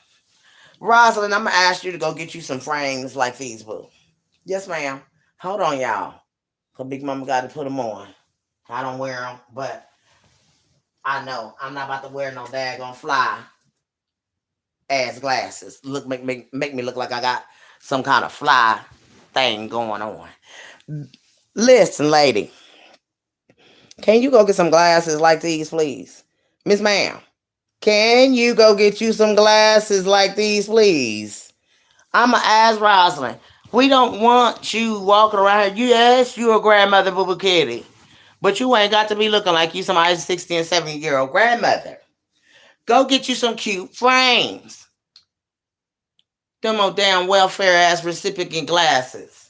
Rosalind, I'm gonna ask you to go get you some frames like these, boo. Yes, ma'am. Hold on, y'all. Cause Big Mama got to put them on. I don't wear them, but I know I'm not about to wear no daggone fly ass glasses. Make me look like I got some kind of fly thing going on. Listen, lady, can you go get some glasses like these, please, Miss Ma'am? Can you go get you some glasses like these, please? I'ma ask Rosalind. We don't want you walking around here. Yes, you a grandmother, Boo Kitty. But you ain't got to be looking like you somebody's 60 and 70-year-old grandmother. Go get you some cute frames. Them old damn welfare ass recipient glasses.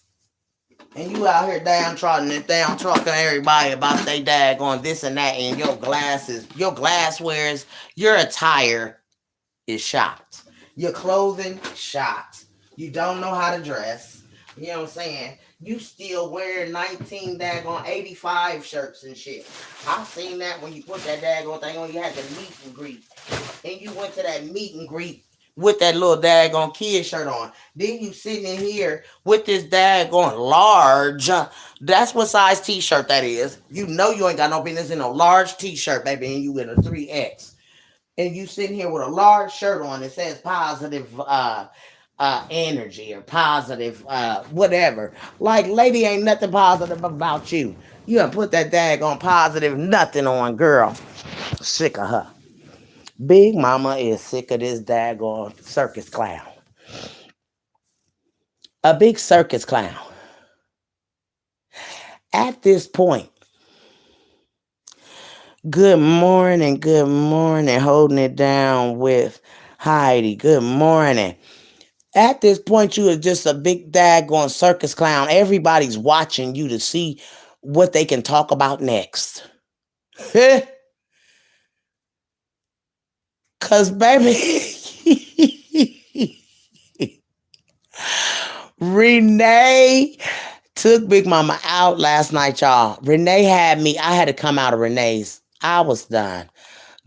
And you out here downtrodden and downtrodden everybody about they daggone this and that and your glasses, your glasswares, your attire is shot. Your clothing shot. You don't know how to dress. You know what I'm saying? You still wearing 19 daggone 85 shirts and shit. I seen that when you put that daggone thing on, you had the meet and greet. And you went to that meet and greet with that little daggone kid shirt on. Then you sitting in here with this daggone large. That's what size t-shirt that is. You know you ain't got no business in a large t-shirt, baby, and you in a 3X. And you sitting here with a large shirt on that says positive energy or positive whatever. Like, lady, ain't nothing positive about you. You done put that daggone positive nothing on, girl. Sick of her. Big Mama is sick of this daggone circus clown. A big circus clown. At this point, good morning, holding it down with Heidi. Good morning. At this point, you are just a big daggone circus clown. Everybody's watching you to see what they can talk about next. Cause baby, Renee took Big Mama out last night, y'all. Renee had me. I had to come out of Renee's. I was done.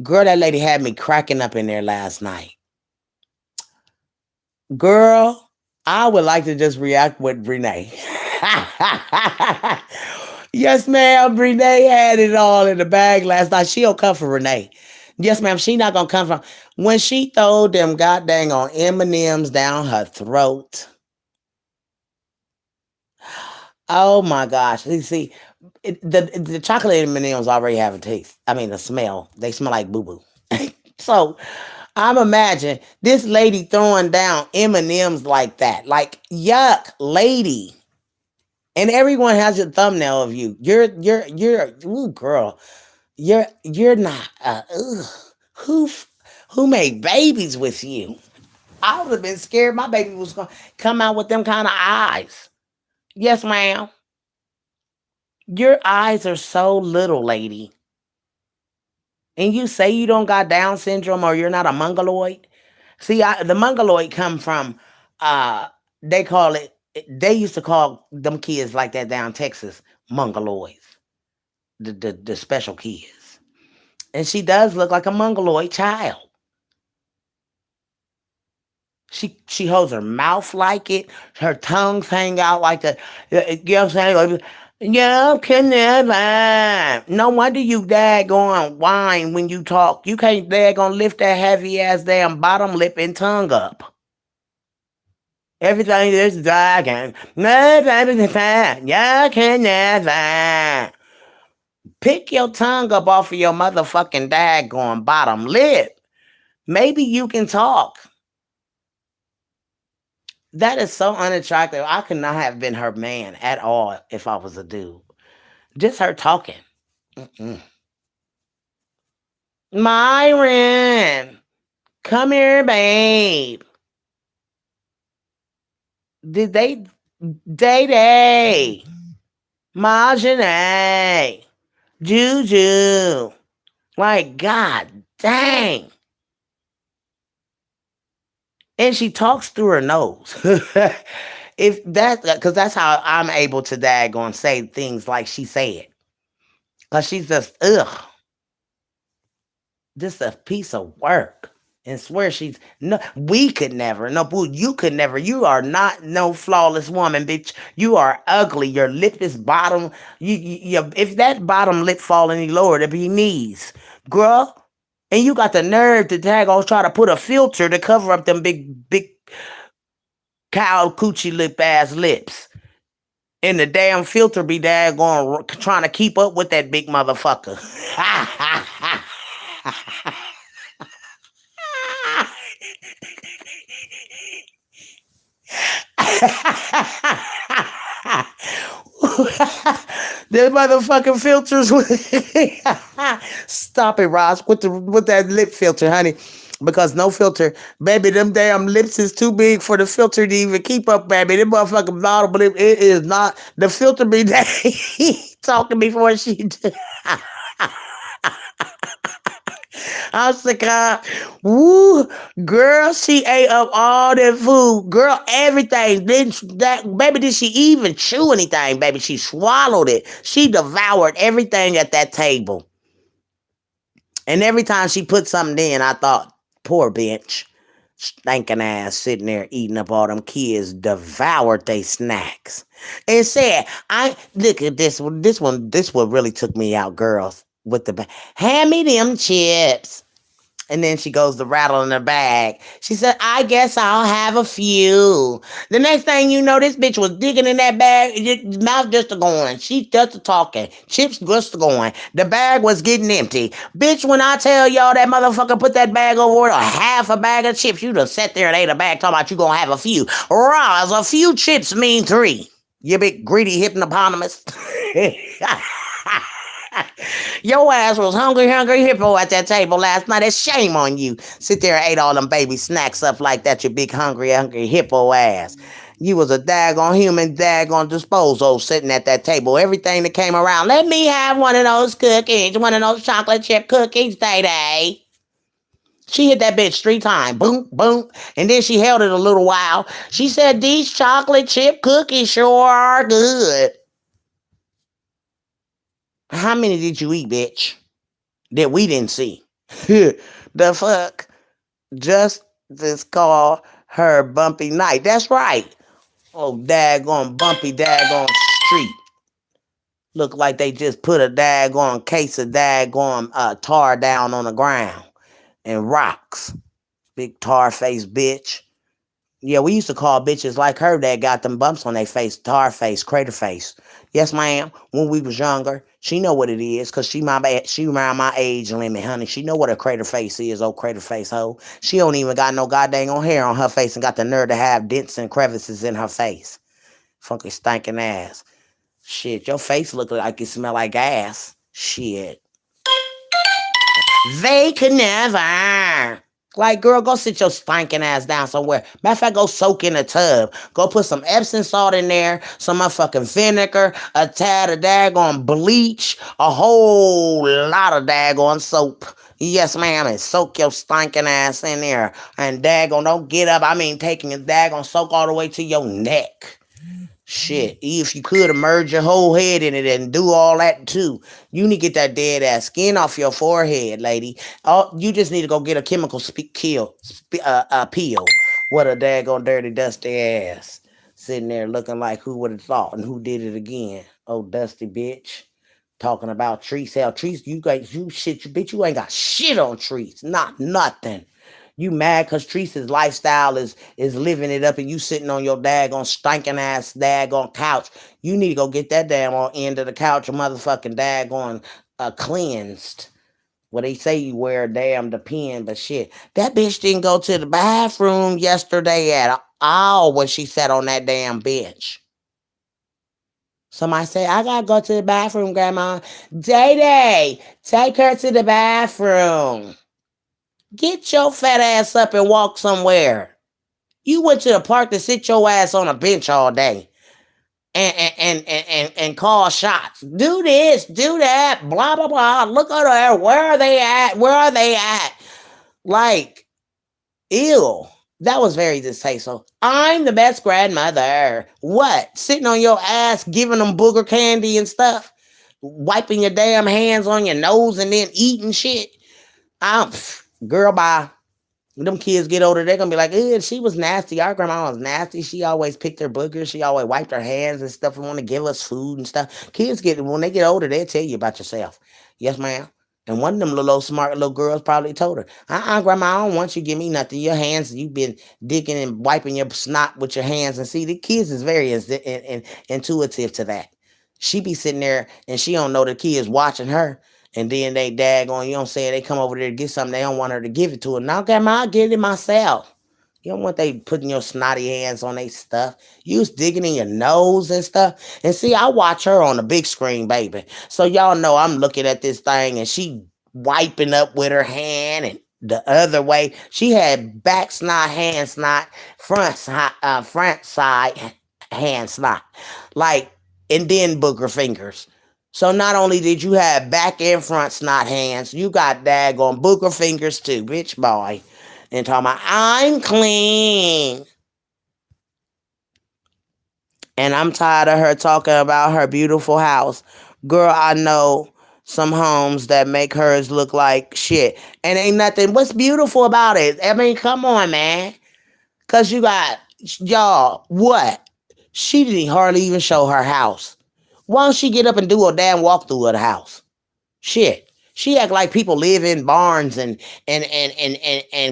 Girl, that lady had me cracking up in there last night. Girl, I would like to just react with Renee. Yes, ma'am. Renee had it all in the bag last night. She'll come for Renee. Yes, ma'am. She not gonna come from when she throw them goddamn on M&Ms down her throat. Oh my gosh! You see, the chocolate M&Ms already have a taste. I mean, the smell. They smell like boo boo. So I'm imagine this lady throwing down M&Ms like that. Like, yuck, lady. And everyone has your thumbnail of you. Ooh, girl. You're not. Who who made babies with you? I would have been scared my baby was gonna come out with them kind of eyes. Yes, ma'am. Your eyes are so little, lady. And you say you don't got Down syndrome or you're not a mongoloid. See, the mongoloid come from, uh, they call it, they used to call them kids like that down Texas mongoloids, the special kids. And she does look like a mongoloid child. She holds her mouth like it. Her tongues hang out like a. You know what I'm saying? Like, yeah, can never. No wonder you daggone whine when you talk. You can't daggone lift that heavy ass damn bottom lip and tongue up. Everything is dragging. Never fine. You can never. Pick your tongue up off of your motherfucking daggone bottom lip. Maybe you can talk. That is so unattractive. I could not have been her man at all if I was a dude. Just her talking. Mm-mm. Myron, come here, babe. Did they Day Day? Marjane? Juju? Like, God dang. And she talks through her nose. If that, because that's how I'm able to daggone say things like she said. Because she's just a piece of work. And swear she's no, we could never, no, boo, you could never. You are not no flawless woman, bitch. You are ugly. Your lip is bottom. If that bottom lip fall any lower, it'd be knees, girl. And you got the nerve to tag on try to put a filter to cover up them big cow coochie lip ass lips. And the damn filter be daggone trying to keep up with that big motherfucker. The motherfucking filters. Stop it, Ross, with that lip filter, honey. Because no filter, baby, them damn lips is too big for the filter to even keep up, baby. Them motherfucking bottle lip, it is not. The filter be talking before she do. I was like, woo, girl, she ate up all that food. Girl, everything. Then that baby, did she even chew anything, baby? She swallowed it. She devoured everything at that table. And every time she put something in, I thought, poor bitch. Stinking ass sitting there eating up all them kids devoured they snacks. And said, I look at this one, this one really took me out, girls. With hand me them chips. And then she goes to rattle in her bag. She said, I guess I'll have a few. The next thing you know, this bitch was digging in that bag. Mouth just a going. She just a talking. Chips just a going. The bag was getting empty. Bitch, when I tell y'all that motherfucker put that bag over a half a bag of chips, you done sat there and ate a bag talking about you gonna have a few. Roz, a few chips mean 3. You big greedy hippopotamus. Your ass was hungry hippo at that table last night. It's shame on you. Sit there and ate all them baby snacks up like that, you big hungry hippo ass. You was a daggone human daggone disposal sitting at that table. Everything that came around, let me have one of those cookies, one of those chocolate chip cookies, Day. She hit that bitch 3 times. Boom, boom. And then she held it a little while. She said, these chocolate chip cookies sure are good. How many did you eat, bitch? That we didn't see. The fuck? Just this call her bumpy night. That's right. Oh, daggone bumpy daggone street. Look like they just put a daggone case of daggone tar down on the ground and rocks. Big tar face bitch. Yeah, we used to call bitches like her that got them bumps on their face, tar face, crater face. Yes, ma'am. When we was younger, she know what it is, cause she around my age limit, honey. She know what a crater face is, old crater face hoe. She don't even got no goddamn hair on her face and got the nerve to have dents and crevices in her face. Funky stinking ass. Shit, your face look like it smell like gas. Shit. They could never. Like, girl, go sit your stinking ass down somewhere. Matter of fact, go soak in a tub. Go put some Epsom salt in there, some motherfucking vinegar, a tad of daggone bleach, a whole lot of daggone soap. Yes, ma'am, and soak your stinking ass in there. And daggone, don't get up. I mean, taking a daggone soak all the way to your neck. Shit, if you could immerse your whole head in it and do all that too, you need to get that dead ass skin off your forehead, lady. Oh, you just need to go get a chemical peel. What a daggone dirty dusty ass sitting there looking like who would have thought and who did it again. Oh, dusty bitch. Talking about trees. Hell, trees, you got you shit, you bitch, you ain't got shit on trees. Not nothing. You mad cause Teresa's lifestyle is living it up and you sitting on your daggone stinking ass daggone couch. You need to go get that damn on end of the couch, a motherfucking daggone cleansed. Well, they say you wear a damn depend, but shit. That bitch didn't go to the bathroom yesterday at all when she sat on that damn bench. Somebody say, I gotta go to the bathroom, Grandma. Day Day, take her to the bathroom. Get your fat ass up and walk somewhere. You went to the park to sit your ass on a bench all day and call shots. Do this, do that, blah blah blah. Look at her. Where are they at? Where are they at? Like, ew. That was very distasteful. I'm the best grandmother. What? Sitting on your ass giving them booger candy and stuff? Wiping your damn hands on your nose and then eating shit? I'm girl bye. When them kids get older, they're gonna be like, she was nasty. Our grandma was nasty. She always picked her boogers. She always wiped her hands and stuff and want to give us food and stuff. Kids get when they get older, they'll tell you about yourself. Yes, ma'am. And one of them little smart little girls probably told her, grandma, I don't want you to give me nothing. Your hands, you've been digging and wiping your snot with your hands. And see, the kids is very intuitive to that. She be sitting there and she don't know the kids watching her. And then they dag on, you know what I'm saying? They come over there to get something. They don't want her to give it to her. Now, grandma, I'll get it myself. You don't want they putting your snotty hands on their stuff. You was digging in your nose and stuff. And see, I watch her on the big screen, baby. So y'all know I'm looking at this thing and she wiping up with her hand and the other way. She had back snot, hand snot, front side hand snot. Like, and then booger fingers. So not only did you have back and front snot hands, you got daggone booger fingers too, bitch boy. And talking about, I'm clean. And I'm tired of her talking about her beautiful house. Girl, I know some homes that make hers look like shit. And ain't nothing. What's beautiful about it? I mean, come on, man. Because you got, y'all, what? She didn't hardly even show her house. Why don't she get up and do a damn walkthrough of the house? Shit. She act like people live in barns and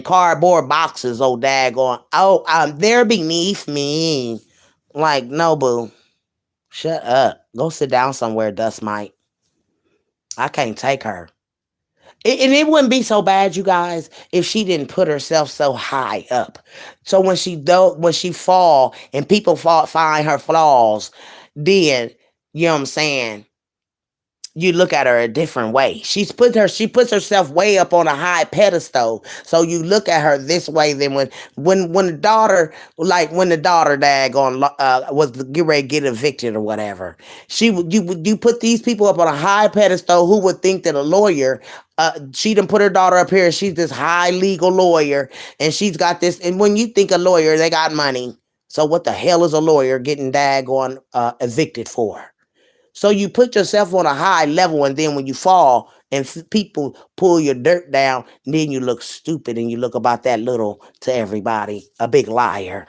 cardboard boxes, oh daggone. Oh, they're beneath me. Like, no, boo. Shut up. Go sit down somewhere, Dust Mite. I can't take her. And it wouldn't be so bad, you guys, if she didn't put herself so high up. So when she fall and people find her flaws, then you know what I'm saying, you look at her a different way. She puts herself way up on a high pedestal. So you look at her this way. Then when the daughter, like when the daughter was get ready to get evicted or whatever, you put these people up on a high pedestal. Who would think that a lawyer, she done put her daughter up here. She's this high legal lawyer, and she's got this. And when you think a lawyer, they got money. So what the hell is a lawyer getting daggone evicted for? So you put yourself on a high level, and then when you fall and people pull your dirt down, then you look stupid and you look about that little to everybody, a big liar.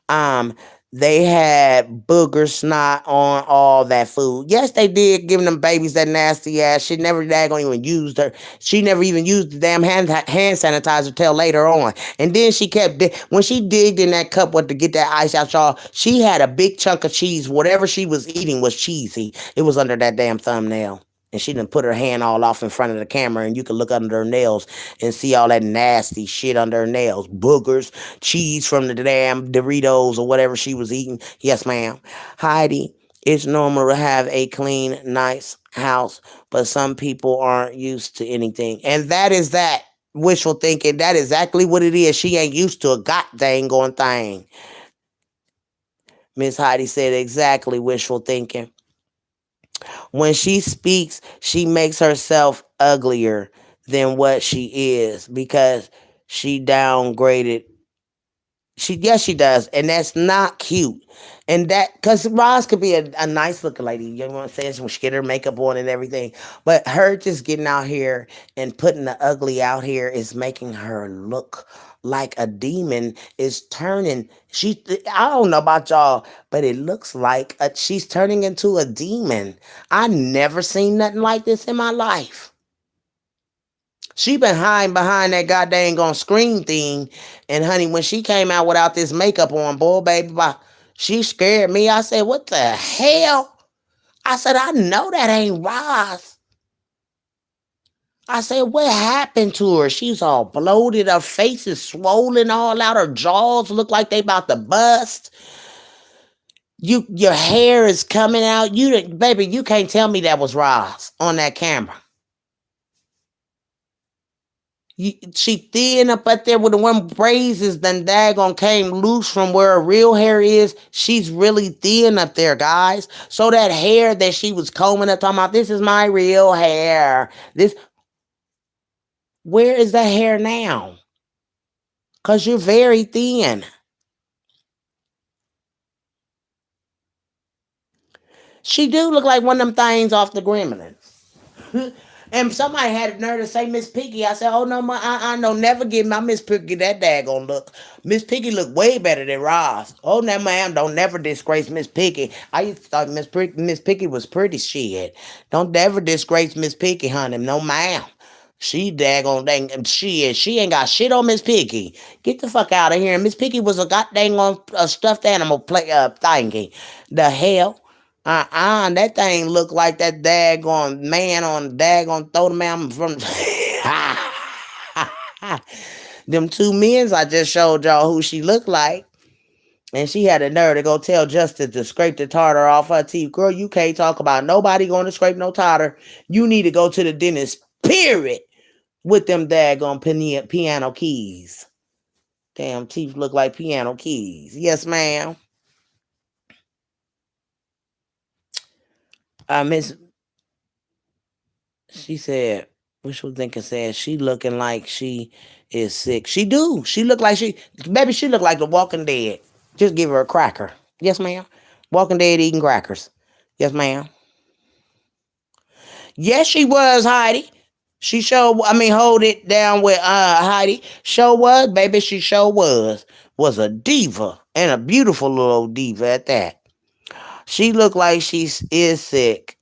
Um, they had booger snot on all that food. Yes, they did, giving them babies that nasty ass. She never daggone even used her. She never even used the damn hand sanitizer till later on. And then she kept when she digged in that cup to get that ice out, y'all. She had a big chunk of cheese. Whatever she was eating was cheesy. It was under that damn thumbnail. And she done put her hand all off in front of the camera, and you can look under her nails and see all that nasty shit under her nails. Boogers, cheese from the damn Doritos or whatever she was eating. Yes, ma'am. Heidi, it's normal to have a clean, nice house, but some people aren't used to anything. And that is that. Wishful thinking. That is exactly what it is. She ain't used to a god dang going thing. Miss Heidi said exactly wishful thinking. When she speaks, she makes herself uglier. than what she is because she downgraded. She yes, she does, and that's not cute. And that because Roz could be a nice looking lady, you know what I'm saying? When she get her makeup on and everything, but her just getting out here and putting the ugly out here is making her look like a demon. Is turning. She I don't know about y'all, but it looks like she's turning into a demon. I never seen nothing like this in my life. She been hiding behind that goddamn on screen thing. And honey, when she came out without this makeup on, boy, baby, she scared me. I said, what the hell? I said, I know that ain't Roz. I said, what happened to her? She's all bloated. Her face is swollen all out. Her jaws look like they about to bust. Your hair is coming out. Baby, you can't tell me that was Roz on that camera. She thin up up there with the one braids is done daggone came loose from where her real hair is. She's really thin up there, guys. So that hair that she was combing up talking about, this is my real hair. This where is that hair now? Cause you're very thin. She do look like one of them things off the Gremlins. And somebody had a nerve to say Miss Piggy. I said, oh no, I know, never give my Miss Piggy that daggone look. Miss Piggy look way better than Roz. Oh no, ma'am, don't never disgrace Miss Piggy. I used to thought Miss Piggy was pretty shit. Don't ever disgrace Miss Piggy, honey. No, ma'am. She daggone dang shit. She ain't got shit on Miss Piggy. Get the fuck out of here. And Miss Piggy was a goddamn on a stuffed animal play thingy. The hell? That thing looked like that daggone man on daggone throw the man from them two men's I just showed y'all who she looked like. And she had a nerve to go tell Justice to scrape the tartar off her teeth. Girl, you can't talk about nobody going to scrape no tartar. You need to go to the dentist, period, with them daggone piano keys. Damn teeth look like piano keys. Yes, ma'am. Miss She said, wishful thinking said she looking like she is sick. She do. She look like maybe she look like the Walking Dead. Just give her a cracker. Yes, ma'am. Walking Dead eating crackers. Yes, ma'am. Yes, she was, Heidi. Hold it down with Heidi. Show was, baby, she sure was. Was a diva and a beautiful little diva at that. She looked like she is sick.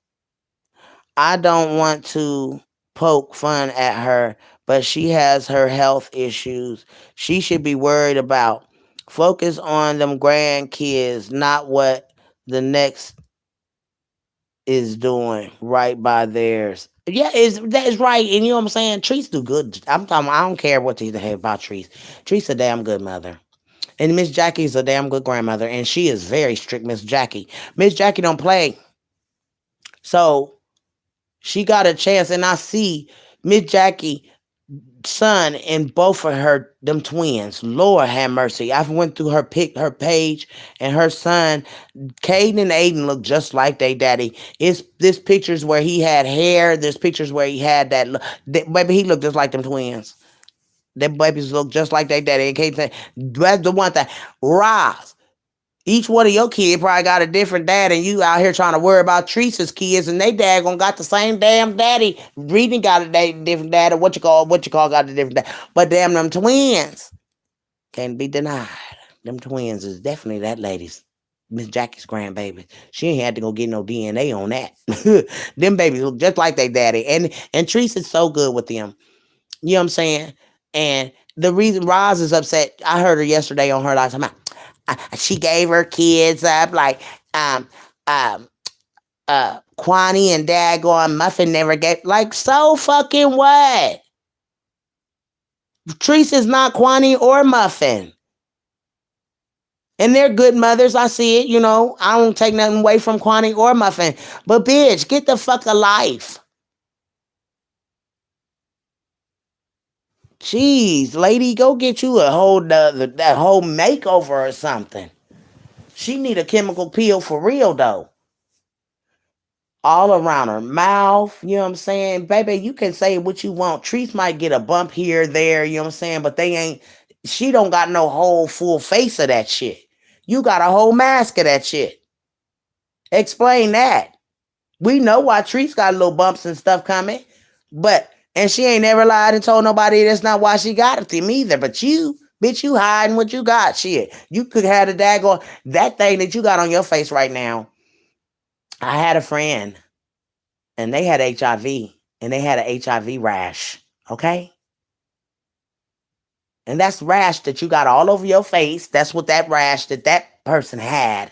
I don't want to poke fun at her, but she has her health issues she should be worried about. Focus on them grandkids, not what the next is doing right by theirs. Yeah, that is right. And you know what I'm saying? Trees do good. I don't care what they say about Trees. Trees a damn good mother. And Miss Jackie's a damn good grandmother. And she is very strict, Miss Jackie. Miss Jackie don't play. So she got a chance, and I see Miss Jackie son and both of them twins. Lord have mercy. I went through her page, and her son, Caden and Aiden, look just like they daddy. It's this pictures where he had hair. There's pictures where he had that baby. He looked just like them twins. Their babies look just like they daddy. And Caden said, that's the one thing. Roz, each one of your kids probably got a different dad, and you out here trying to worry about Teresa's kids, and they dad gonna got the same damn daddy. Reading got a different dad, or what you call got a different dad. But damn, them twins can't be denied. Them twins is definitely that lady's Miss Jackie's grandbaby. She ain't had to go get no DNA on that. Them babies look just like their daddy, and Teresa's so good with them. You know what I'm saying? And the reason Roz is upset, I heard her yesterday on her live time. She gave her kids up like um um Kwani and Daggone Muffin never gave like so fucking what? Teresa's not Kwani or Muffin. And they're good mothers. I see it, you know. I don't take nothing away from Kwani or Muffin. But bitch, get the fuck a life. Jeez, lady, go get you a whole that whole makeover or something. She need a chemical peel for real though. all around her mouth. You know what I'm saying? Baby, you can say what you want. Trees might get a bump here, there, you know what I'm saying? But they ain't, she don't got no whole full face of that shit. You got a whole mask of that shit. Explain that. We know why Trees got little bumps and stuff coming. But, and she ain't never lied and told nobody that's not why she got it to them either. But you, bitch, you hiding what you got. Shit. You could have the daggone, that thing that you got on your face right now. I had a friend and they had HIV and they had an HIV rash. Okay. And that's rash that you got all over your face. That's what that rash that person had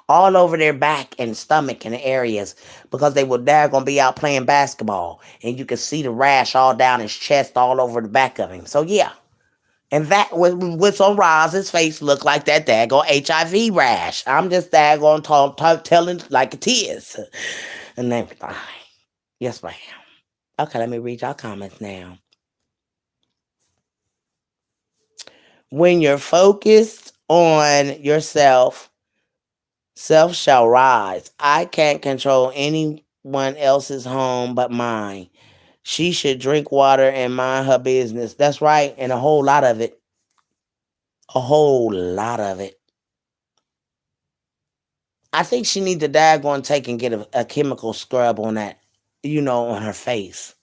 all over their back and stomach and areas because they were there gonna be out playing basketball and you could see the rash all down his chest all over the back of him. So yeah. And that was what's on Roz's face looked like that daggone HIV rash. I'm just daggone telling like it is. And everything. Yes, ma'am. Okay, let me read y'all comments now. When you're focused on yourself, self shall rise. I can't control anyone else's home but mine. She should drink water and mind her business. That's right, and a whole lot of it. A whole lot of it. I think she need to daggone take and get a chemical scrub on that, on her face.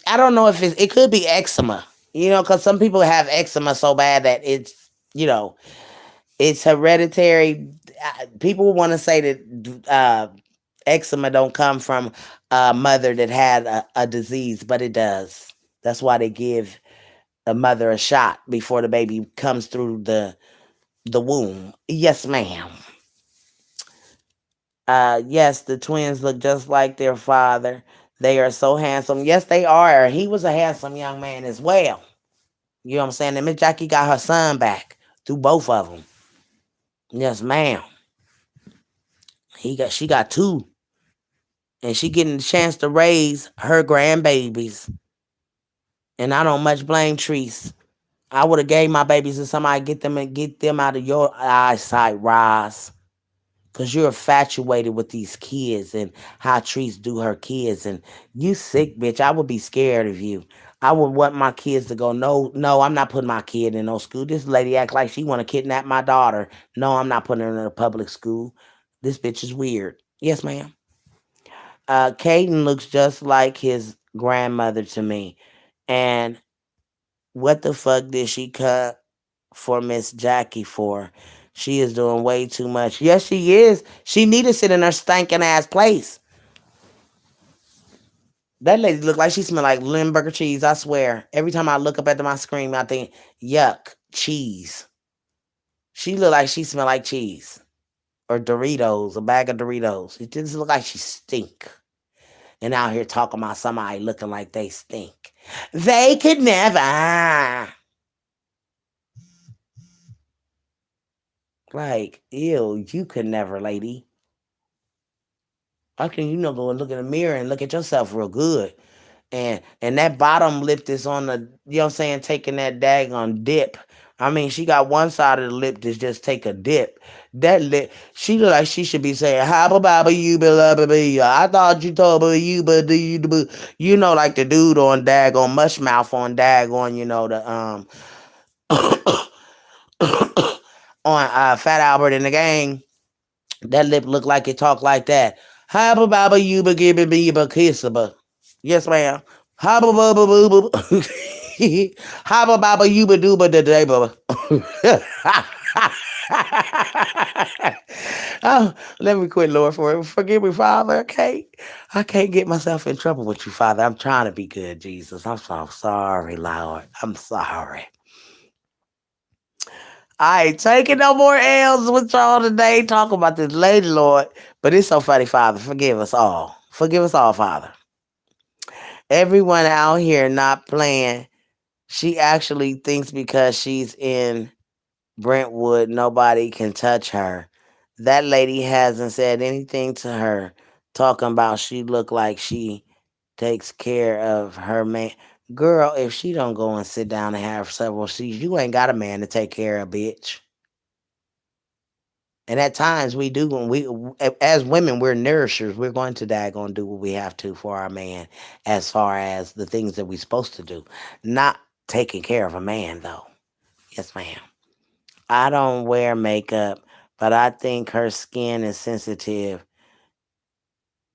I don't know if it could be eczema, because some people have eczema so bad that it's hereditary. People want to say that eczema don't come from a mother that had a disease, but it does. That's why they give a mother a shot before the baby comes through the womb. Yes, ma'am. Yes, the twins look just like their father. They are so handsome. Yes, they are. He was a handsome young man as well. You know what I'm saying? And Miss Jackie got her son back through both of them. Yes, ma'am. She got two, and she getting the chance to raise her grandbabies. And I don't much blame Treese. I would have gave my babies to somebody, get them out of your eyesight, Roz. Cause you're infatuated with these kids and how Treese do her kids, and you sick bitch. I would be scared of you. I would want my kids to go, no, no, I'm not putting my kid in no school. This lady act like she want to kidnap my daughter. No, I'm not putting her in a public school. This bitch is weird. Yes, ma'am. Caden looks just like his grandmother to me. And what the fuck did she cut for Miss Jackie for? She is doing way too much. Yes, she is. She need to sit in her stinking ass place. That lady look like she smell like Limburger cheese. I swear. Every time I look up at my screen, I think, yuck, cheese. She look like she smell like cheese or Doritos, a bag of Doritos. It just look like she stink. And out here talking about somebody looking like they stink. They could never. Like, ew, you could never, lady. How can you not go and look in the mirror and look at yourself real good? And that bottom lip is on the, you know what I'm saying, taking that daggone dip. I mean, she got one side of the lip that's just take a dip. That lip, she look like she should be saying, "Habba babba you be I thought you told me you but do you know, like the dude on daggone mush mouth on daggone, the on Fat Albert in the Gang. That lip look like it talk like that. Habba babba you be gibba be kissable. Yes, ma'am. Habba babba boo boo. Habba babba yuba dooba da day baba. Oh, let me quit, Lord, for it. Forgive me, Father. Okay, I can't get myself in trouble with you, Father. I'm trying to be good, Jesus. I'm so sorry, Lord. I'm sorry. I ain't taking no more L's with y'all today. Talk about this lady, Lord. But it's so funny, Father. Forgive us all. Forgive us all, Father. Everyone out here not playing. She actually thinks because she's in Brentwood, nobody can touch her. That lady hasn't said anything to her, talking about she look like she takes care of her man. Girl, if she don't go and sit down and have several seats, you ain't got a man to take care of, bitch. And at times we do when we as women we're nourishers. We're going to daggone do what we have to for our man as far as the things that we're supposed to do. Not taking care of a man though. Yes, ma'am. I don't wear makeup, but I think her skin is sensitive.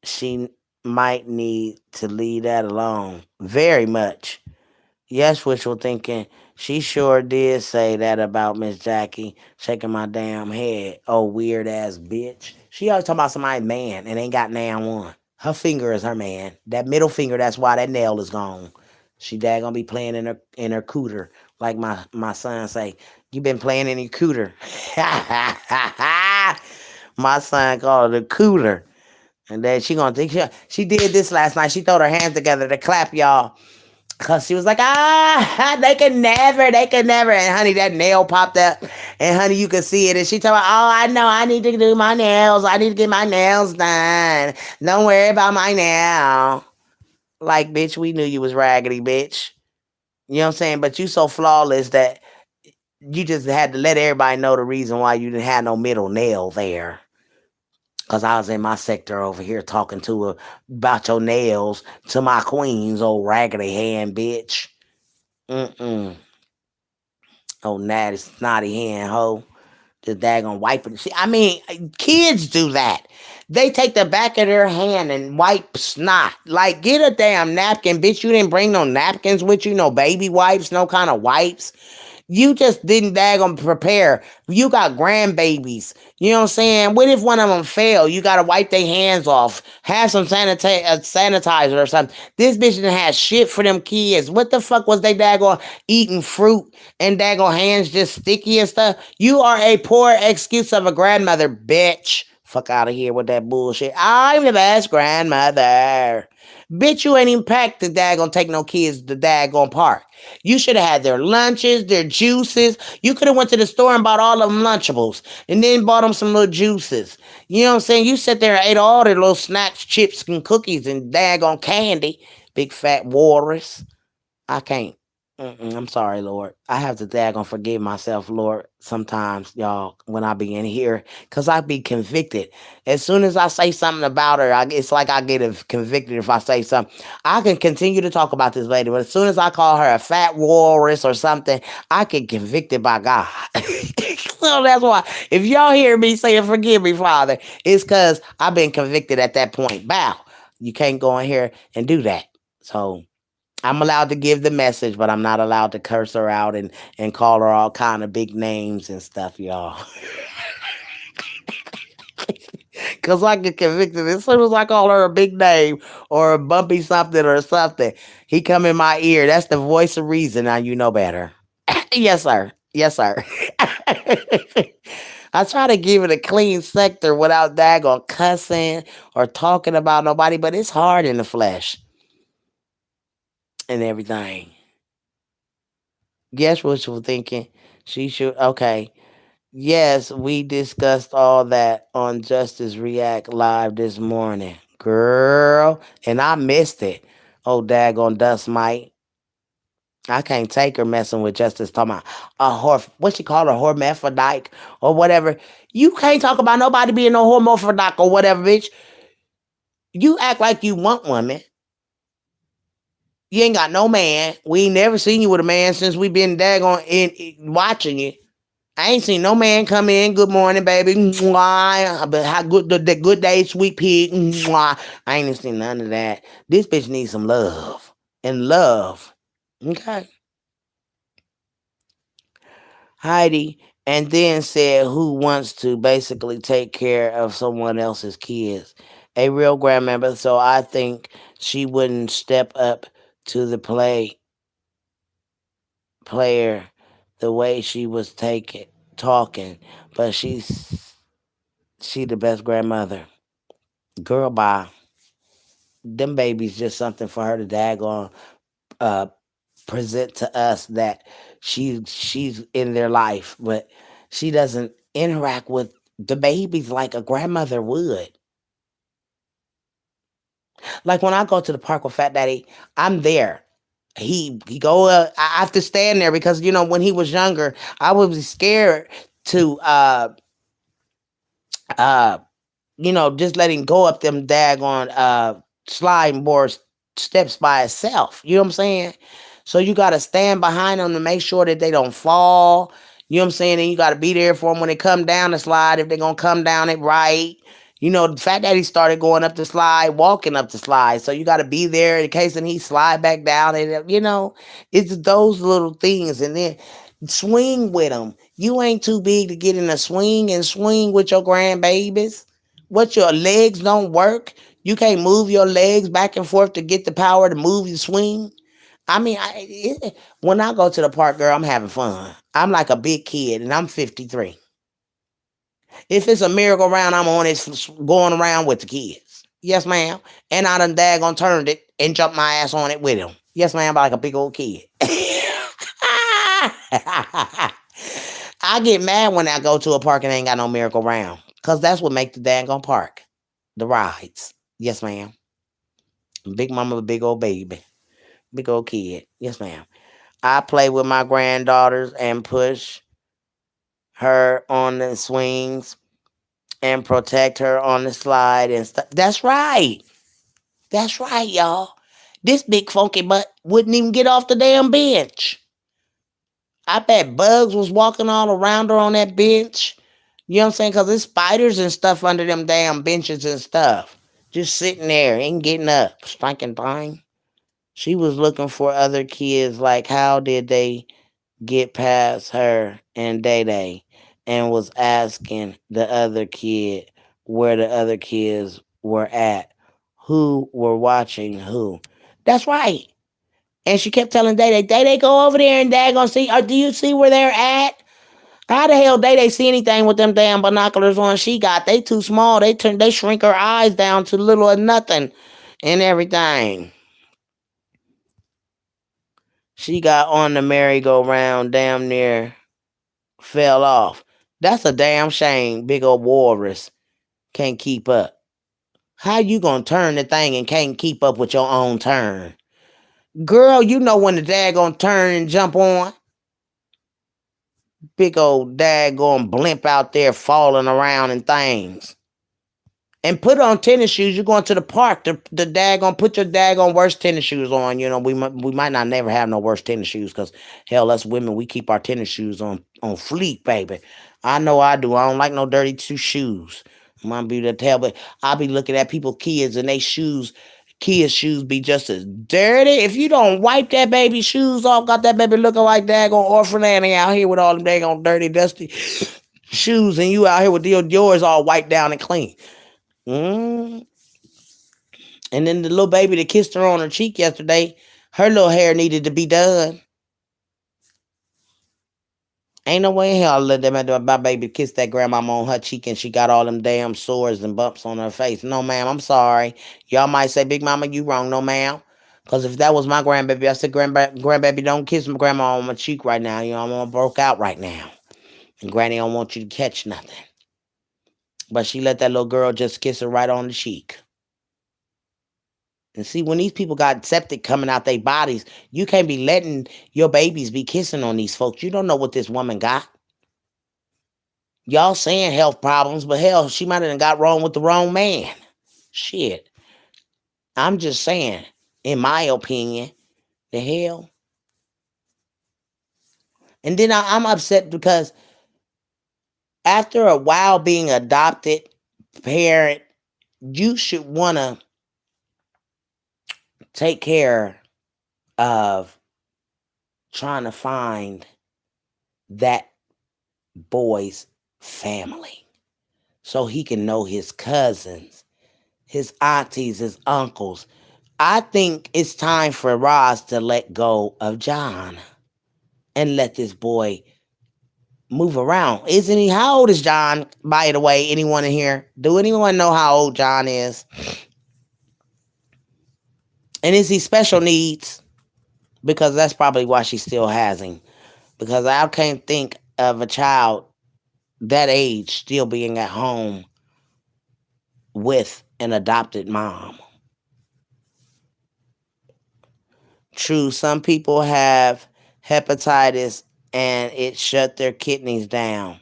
She might need to leave that alone. Very much. Yes, wishful thinking. She sure did say that about Miss Jackie shaking my damn head. Oh, weird ass bitch. She always talking about somebody's man and ain't got nan one. Her finger is her man. That middle finger, that's why that nail is gone. She dad gonna be playing in her cooter. Like my son say, you been playing in your cooter. My son called it a cooter. And then she gonna think she did this last night. She throw her hands together to clap y'all. Cause she was like, they could never. And honey, that nail popped up. And honey, you could see it. And she told me, oh, I know I need to do my nails. I need to get my nails done. Don't worry about my nail. Like, bitch, we knew you was raggedy, bitch. You know what I'm saying? But you so flawless that you just had to let everybody know the reason why you didn't have no middle nail there. Cause I was in my sector over here talking to her about your nails to my queens, old raggedy hand bitch. Mm-mm. Oh, natty, snotty hand hoe. The daggone wiping. See, I mean, kids do that. They take the back of their hand and wipe snot. Like, get a damn napkin, bitch. You didn't bring no napkins with you, no baby wipes, no kind of wipes. You just didn't daggone prepare. You got grandbabies. You know what I'm saying? What if one of them fail? You got to wipe their hands off. Have some sanitizer or something. This bitch didn't have shit for them kids. What the fuck was they daggone eating fruit and daggone hands just sticky and stuff? You are a poor excuse of a grandmother, bitch. Fuck out of here with that bullshit. I'm the best grandmother. Bitch, you ain't even packed the daggone take no kids to the daggone park. You should have had their lunches, their juices. You could have went to the store and bought all of them Lunchables and then bought them some little juices. You know what I'm saying? You sit there and ate all their little snacks, chips, and cookies and daggone candy. Big fat walrus. I can't. I'm sorry, Lord. I have to daggone forgive myself, Lord, sometimes, y'all, when I be in here, because I be convicted. As soon as I say something about her, it's like I get convicted if I say something. I can continue to talk about this lady, but as soon as I call her a fat walrus or something, I get convicted by God. So that's why, if y'all hear me saying, forgive me, Father, it's because I've been convicted at that point. Bow. You can't go in here and do that. So I'm allowed to give the message, but I'm not allowed to curse her out and call her all kind of big names and stuff, y'all. Cause I get convicted as soon as I call her a big name or a bumpy something or something. He come in my ear. That's the voice of reason. Now you know better. Yes, sir. Yes, sir. I try to give it a clean sector without daggone cussing or talking about nobody, but it's hard in the flesh and everything. Guess what you were thinking? She should. Okay. Yes, we discussed all that on Justice React Live this morning. Girl, and I missed it. Oh, daggone dust mite. I can't take her messing with Justice talking about a what she call her, hermaphrodite or whatever. You can't talk about nobody being no hermaphrodite or whatever, bitch. You act like you want women. You ain't got no man. We ain't never seen you with a man since we been daggone in watching you. I ain't seen no man come in. Good morning, baby. Mwah. But how good the good day, sweet pig. Mwah. I ain't seen none of that. This bitch needs some love and love. Okay, Heidi, and then said, "Who wants to basically take care of someone else's kids? A real grandmother." So I think she wouldn't step up to the player the way she was taking talking, but she the best grandmother. Girl, bye. Them babies just something for her to daggone uh present to us that she's in their life, but she doesn't interact with the babies like a grandmother would. Like when I go to the park with Fat Daddy, I'm there. He go. I have to stand there because when he was younger, I was scared to Uh, just letting go up them daggone sliding board steps by itself. You know what I'm saying? So you got to stand behind them to make sure that they don't fall. You know what I'm saying? And you got to be there for them when they come down the slide, if they're going to come down it right. The fact that he started going up the slide, walking up the slide. So you got to be there in case and he slide back down. And, it's those little things. And then swing with them. You ain't too big to get in a swing and swing with your grandbabies. What, your legs don't work? You can't move your legs back and forth to get the power to move your swing? I mean, when I go to the park, girl, I'm having fun. I'm like a big kid, and I'm 53. If it's a merry-go-round, I'm on it going around with the kids. Yes, ma'am. And I done daggone turned it and jumped my ass on it with him. Yes, ma'am, like a big old kid. I get mad when I go to a park and ain't got no merry-go-round. Because that's what make the daggone park. The rides. Yes, ma'am. Big mama, big old baby. Big old kid. Yes, ma'am. I play with my granddaughters and push her on the swings and protect her on the slide and stuff. That's right. That's right, y'all. This big funky butt wouldn't even get off the damn bench. I bet bugs was walking all around her on that bench. You know what I'm saying? Because there's spiders and stuff under them damn benches and stuff. Just sitting there, ain't getting up. Stinking thing. She was looking for other kids, like how did they get past her and Day Day, and was asking the other kid where the other kids were at, who were watching who. That's right. And she kept telling Day Day, go over there and Dad gonna see, or do you see where they're at? How the hell Day see anything with them damn binoculars on she got? They too small. They shrink her eyes down to little or nothing and everything. She got on the merry-go-round, damn near fell off. That's a damn shame. Big old walrus can't keep up. How you gonna turn the thing and can't keep up with your own turn? Girl, you know when the dad gonna turn and jump on. Big old dad gonna blimp out there falling around and things. And put on tennis shoes. You're going to the park. The daggone, put your daggone worst tennis shoes on. We might not never have no worse tennis shoes because hell, us women, we keep our tennis shoes on fleek, baby. I know I do. I don't like no dirty shoes. Might be to tell, but I be looking at people, kids, and they shoes. Kids' shoes be just as dirty. If you don't wipe that baby shoes off, got that baby looking like daggone orphan Annie out here with all them daggone dirty, dusty shoes, and you out here with yours all wiped down and clean. Mm. And then the little baby that kissed her on her cheek yesterday, her little hair needed to be done. Ain't no way in hell I let my baby kiss that grandmama on her cheek and she got all them damn sores and bumps on her face. No, ma'am, I'm sorry. Y'all might say, Big Mama, you wrong. No, ma'am. Because if that was my grandbaby, I said, grandbaby, don't kiss my grandma on my cheek right now. I'm all broke out right now. And Granny don't want you to catch nothing. But she let that little girl just kiss her right on the cheek. And see, when these people got septic coming out their bodies, you can't be letting your babies be kissing on these folks. You don't know what this woman got. Y'all saying health problems, but hell, she might have got wrong with the wrong man. Shit. I'm just saying, in my opinion, the hell. And then I'm upset because after a while being adopted parent, you should want to take care of trying to find that boy's family so he can know his cousins, his aunties, his uncles. I think it's time for Roz to let go of John and let this boy move around. Isn't he? How old is John, by the way? Anyone in here? Do anyone know how old John is? And is he special needs? Because that's probably why she still has him. Because I can't think of a child that age still being at home with an adopted mom. True, some people have hepatitis and it shut their kidneys down.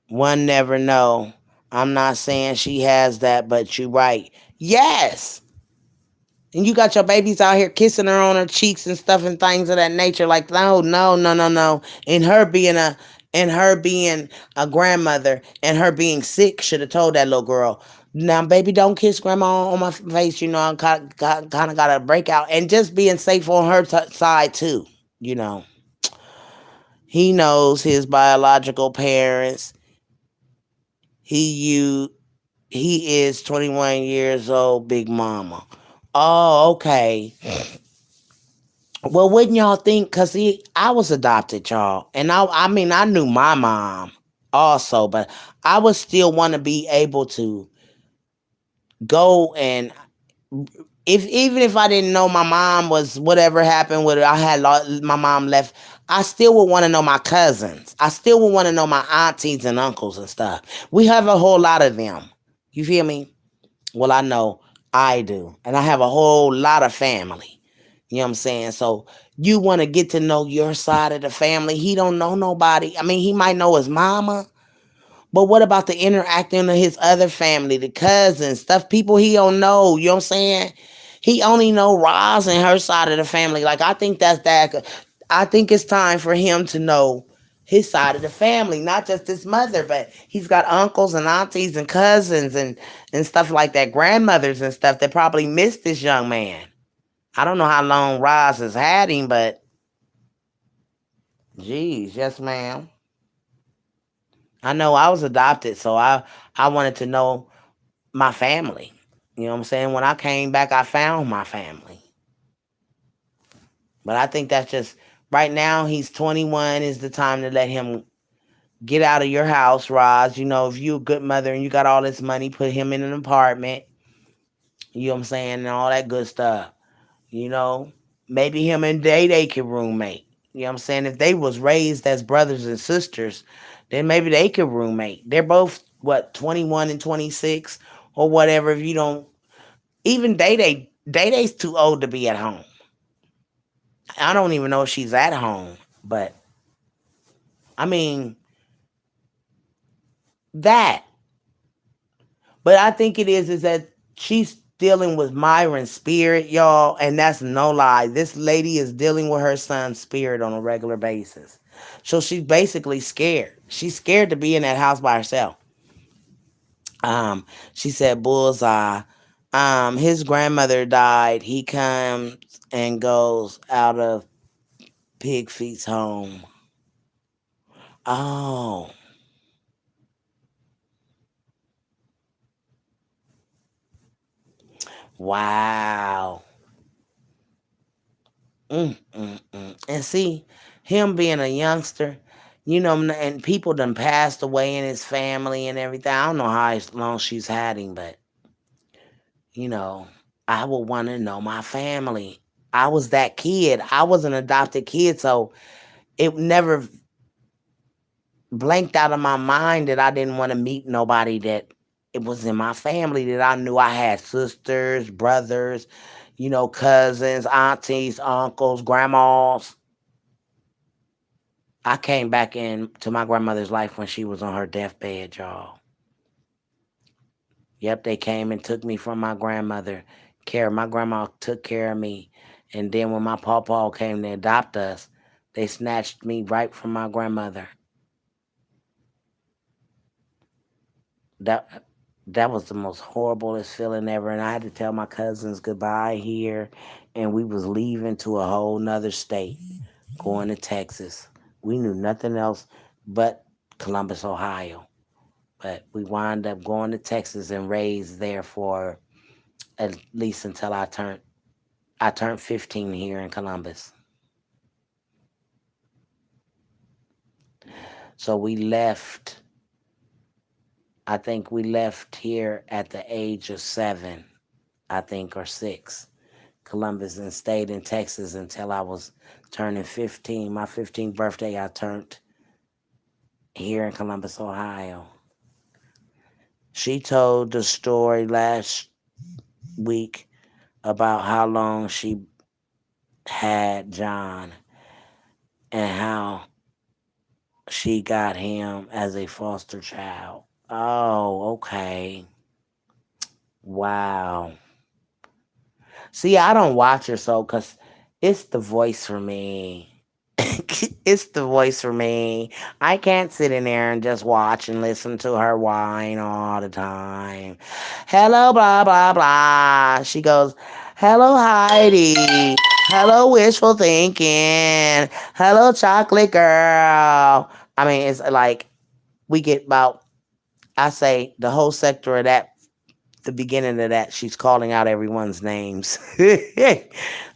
One never know I'm not saying she has that, but you're right. Yes. And you got your babies out here kissing her on her cheeks and stuff and things of that nature. Like, no, no, no, no, no. And her being a grandmother and her being sick should have told that little girl, now, baby, don't kiss grandma on my face. I kind of got a breakout. And just being safe on her side, too. You know, he knows his biological parents. He you he is 21 years old, big mama. Oh, okay. Well, wouldn't y'all think? Cause I was adopted, y'all, and I mean, I knew my mom also, but I would still want to be able to go and if even if I didn't know my mom was whatever happened with her, my mom left. I still would want to know my cousins. I still would want to know my aunties and uncles and stuff. We have a whole lot of them. You feel me? Well, I know I do, and I have a whole lot of family. You know what I'm saying? So you want to get to know your side of the family. He don't know nobody. I mean, he might know his mama, but what about the interacting of his other family, the cousins, stuff, people he don't know? You know what I'm saying? He only know Roz and her side of the family. Like I think that's that. I think it's time for him to know his side of the family, not just his mother, but he's got uncles and aunties and cousins and stuff like that, grandmothers and stuff that probably missed this young man. I don't know how long Roz has had him, but geez, yes, ma'am. I know I was adopted, so I wanted to know my family. You know what I'm saying? When I came back, I found my family. But I think that's just right now. He's 21. Is the time to let him get out of your house, Roz. If you a good mother and you got all this money, put him in an apartment. You know what I'm saying? And all that good stuff. You know, maybe him and Day Day can roommate. You know what I'm saying? If they was raised as brothers and sisters, then maybe they could roommate. They're both what 21 and 26 or whatever. If you don't even Day Day's too old to be at home. I don't even know if she's at home, but I mean that. But I think is that she's dealing with Myron's spirit, y'all, and that's no lie. This lady is dealing with her son's spirit on a regular basis. So she's basically scared. She's scared to be in that house by herself. She said bullseye. His grandmother died. He comes and goes out of Pig Feet's home. Oh, wow. And see, him being a youngster, and people done passed away in his family and everything. I don't know how long she's had him, but, you know, I would want to know my family. I was that kid. I was an adopted kid, so it never blanked out of my mind that I didn't want to meet nobody that it was in my family that I knew I had sisters, brothers, cousins, aunties, uncles, grandmas. I came back into my grandmother's life when she was on her deathbed, y'all. Yep, they came and took me from my grandmother. My grandma took care of me. And then when my pawpaw came to adopt us, they snatched me right from my grandmother. That that was the most horriblest feeling ever. And I had to tell my cousins goodbye here. And we was leaving to a whole nother state, going to Texas. We knew nothing else but Columbus, Ohio. But we wound up going to Texas and raised there for at least until I turned 15 here in Columbus. So we left. I think we left here at the age of 7, I think, or 6, Columbus, and stayed in Texas until I was turning 15. My 15th birthday, I turned here in Columbus, Ohio. She told the story last week about how long she had John and how she got him as a foster child. Oh, okay. Wow. See, I don't watch her so because it's the voice for me. It's the voice for me. I can't sit in there and just watch and listen to her whine all the time. Hello, blah, blah, blah. She goes, hello, Heidi. Hello, wishful thinking. Hello, chocolate girl. I mean, it's like we get about, I say, the whole sector of that, the beginning of that, she's calling out everyone's names.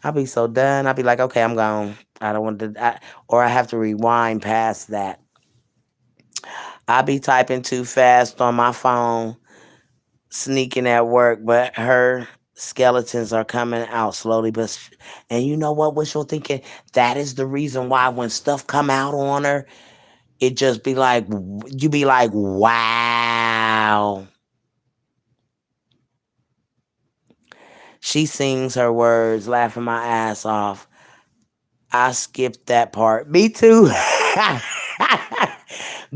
I'll be so done. I'll be like, okay, I'm gone. I don't want to, or I have to rewind past that. I'll be typing too fast on my phone, sneaking at work, but her skeletons are coming out slowly. And you know what? Wishful thinking. That is the reason why when stuff come out on her, it just be like you be like, wow. She sings her words, laughing my ass off. I skipped that part. Me too.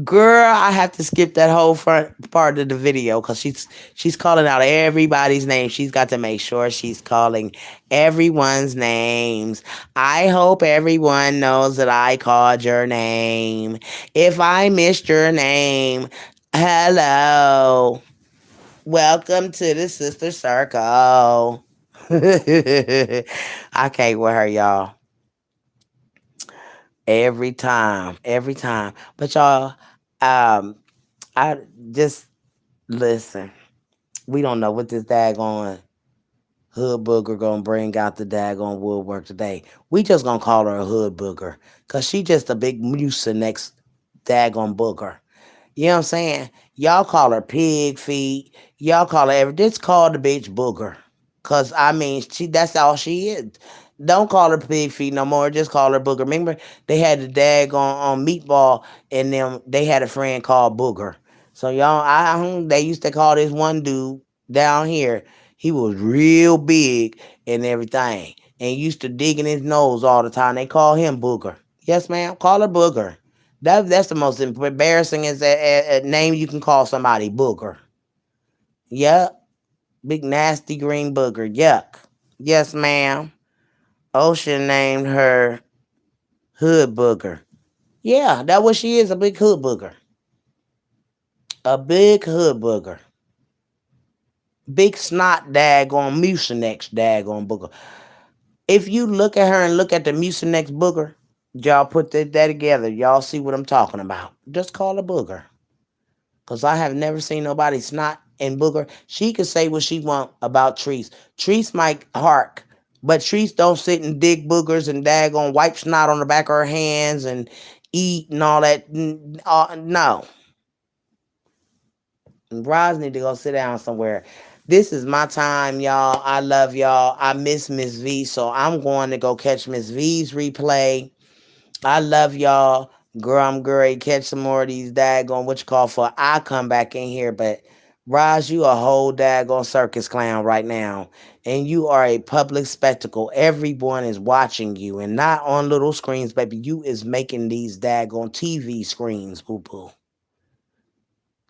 Girl, I have to skip that whole front part of the video because she's calling out everybody's name. She's got to make sure she's calling everyone's names. I hope everyone knows that I called your name. If I missed your name, hello. Welcome to the sister circle. I can't with her, y'all. Every time. But y'all, um, I just listen. We don't know what this daggone hood booger gonna bring out the daggone woodwork today. We just gonna call her a hood booger, cause she just a big mucinex daggone booger. You know what I'm saying? Y'all call her pig feet. Y'all call her just call the bitch booger. Cause I mean that's all she is. Don't call her pig feet no more. Just call her booger. Remember they had the dag on meatball and them they had a friend called Booger. So y'all they used to call this one dude down here. He was real big and everything. And used to dig in his nose all the time. They call him Booger. Yes, ma'am. Call her Booger. That's the most embarrassing is a name you can call somebody booger. Yup, big nasty green booger. Yuck. Yes, ma'am. Ocean named her hood booger. Yeah, that what she is, a big hood booger. A big hood booger. Big snot daggone mucinex daggone booger. If you look at her and look at the mucinex booger, y'all put that together. Y'all see what I'm talking about. Just call her booger. Cause I have never seen nobody snot and booger. She can say what she want about Treese. Treese might hark, but Treese don't sit and dig boogers and daggone wipe snot on the back of her hands and eat and all that. No. Roz need to go sit down somewhere. This is my time, y'all. I love y'all. I miss Miss V, so I'm going to go catch Miss V's replay. I love y'all. Girl, I'm great. Catch some more of these daggone what you call for. I come back in here, but Raj, you a whole daggone circus clown right now. And you are a public spectacle. Everyone is watching you. And not on little screens, baby. You is making these daggone TV screens, boo boo.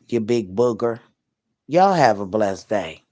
You big booger. Y'all have a blessed day.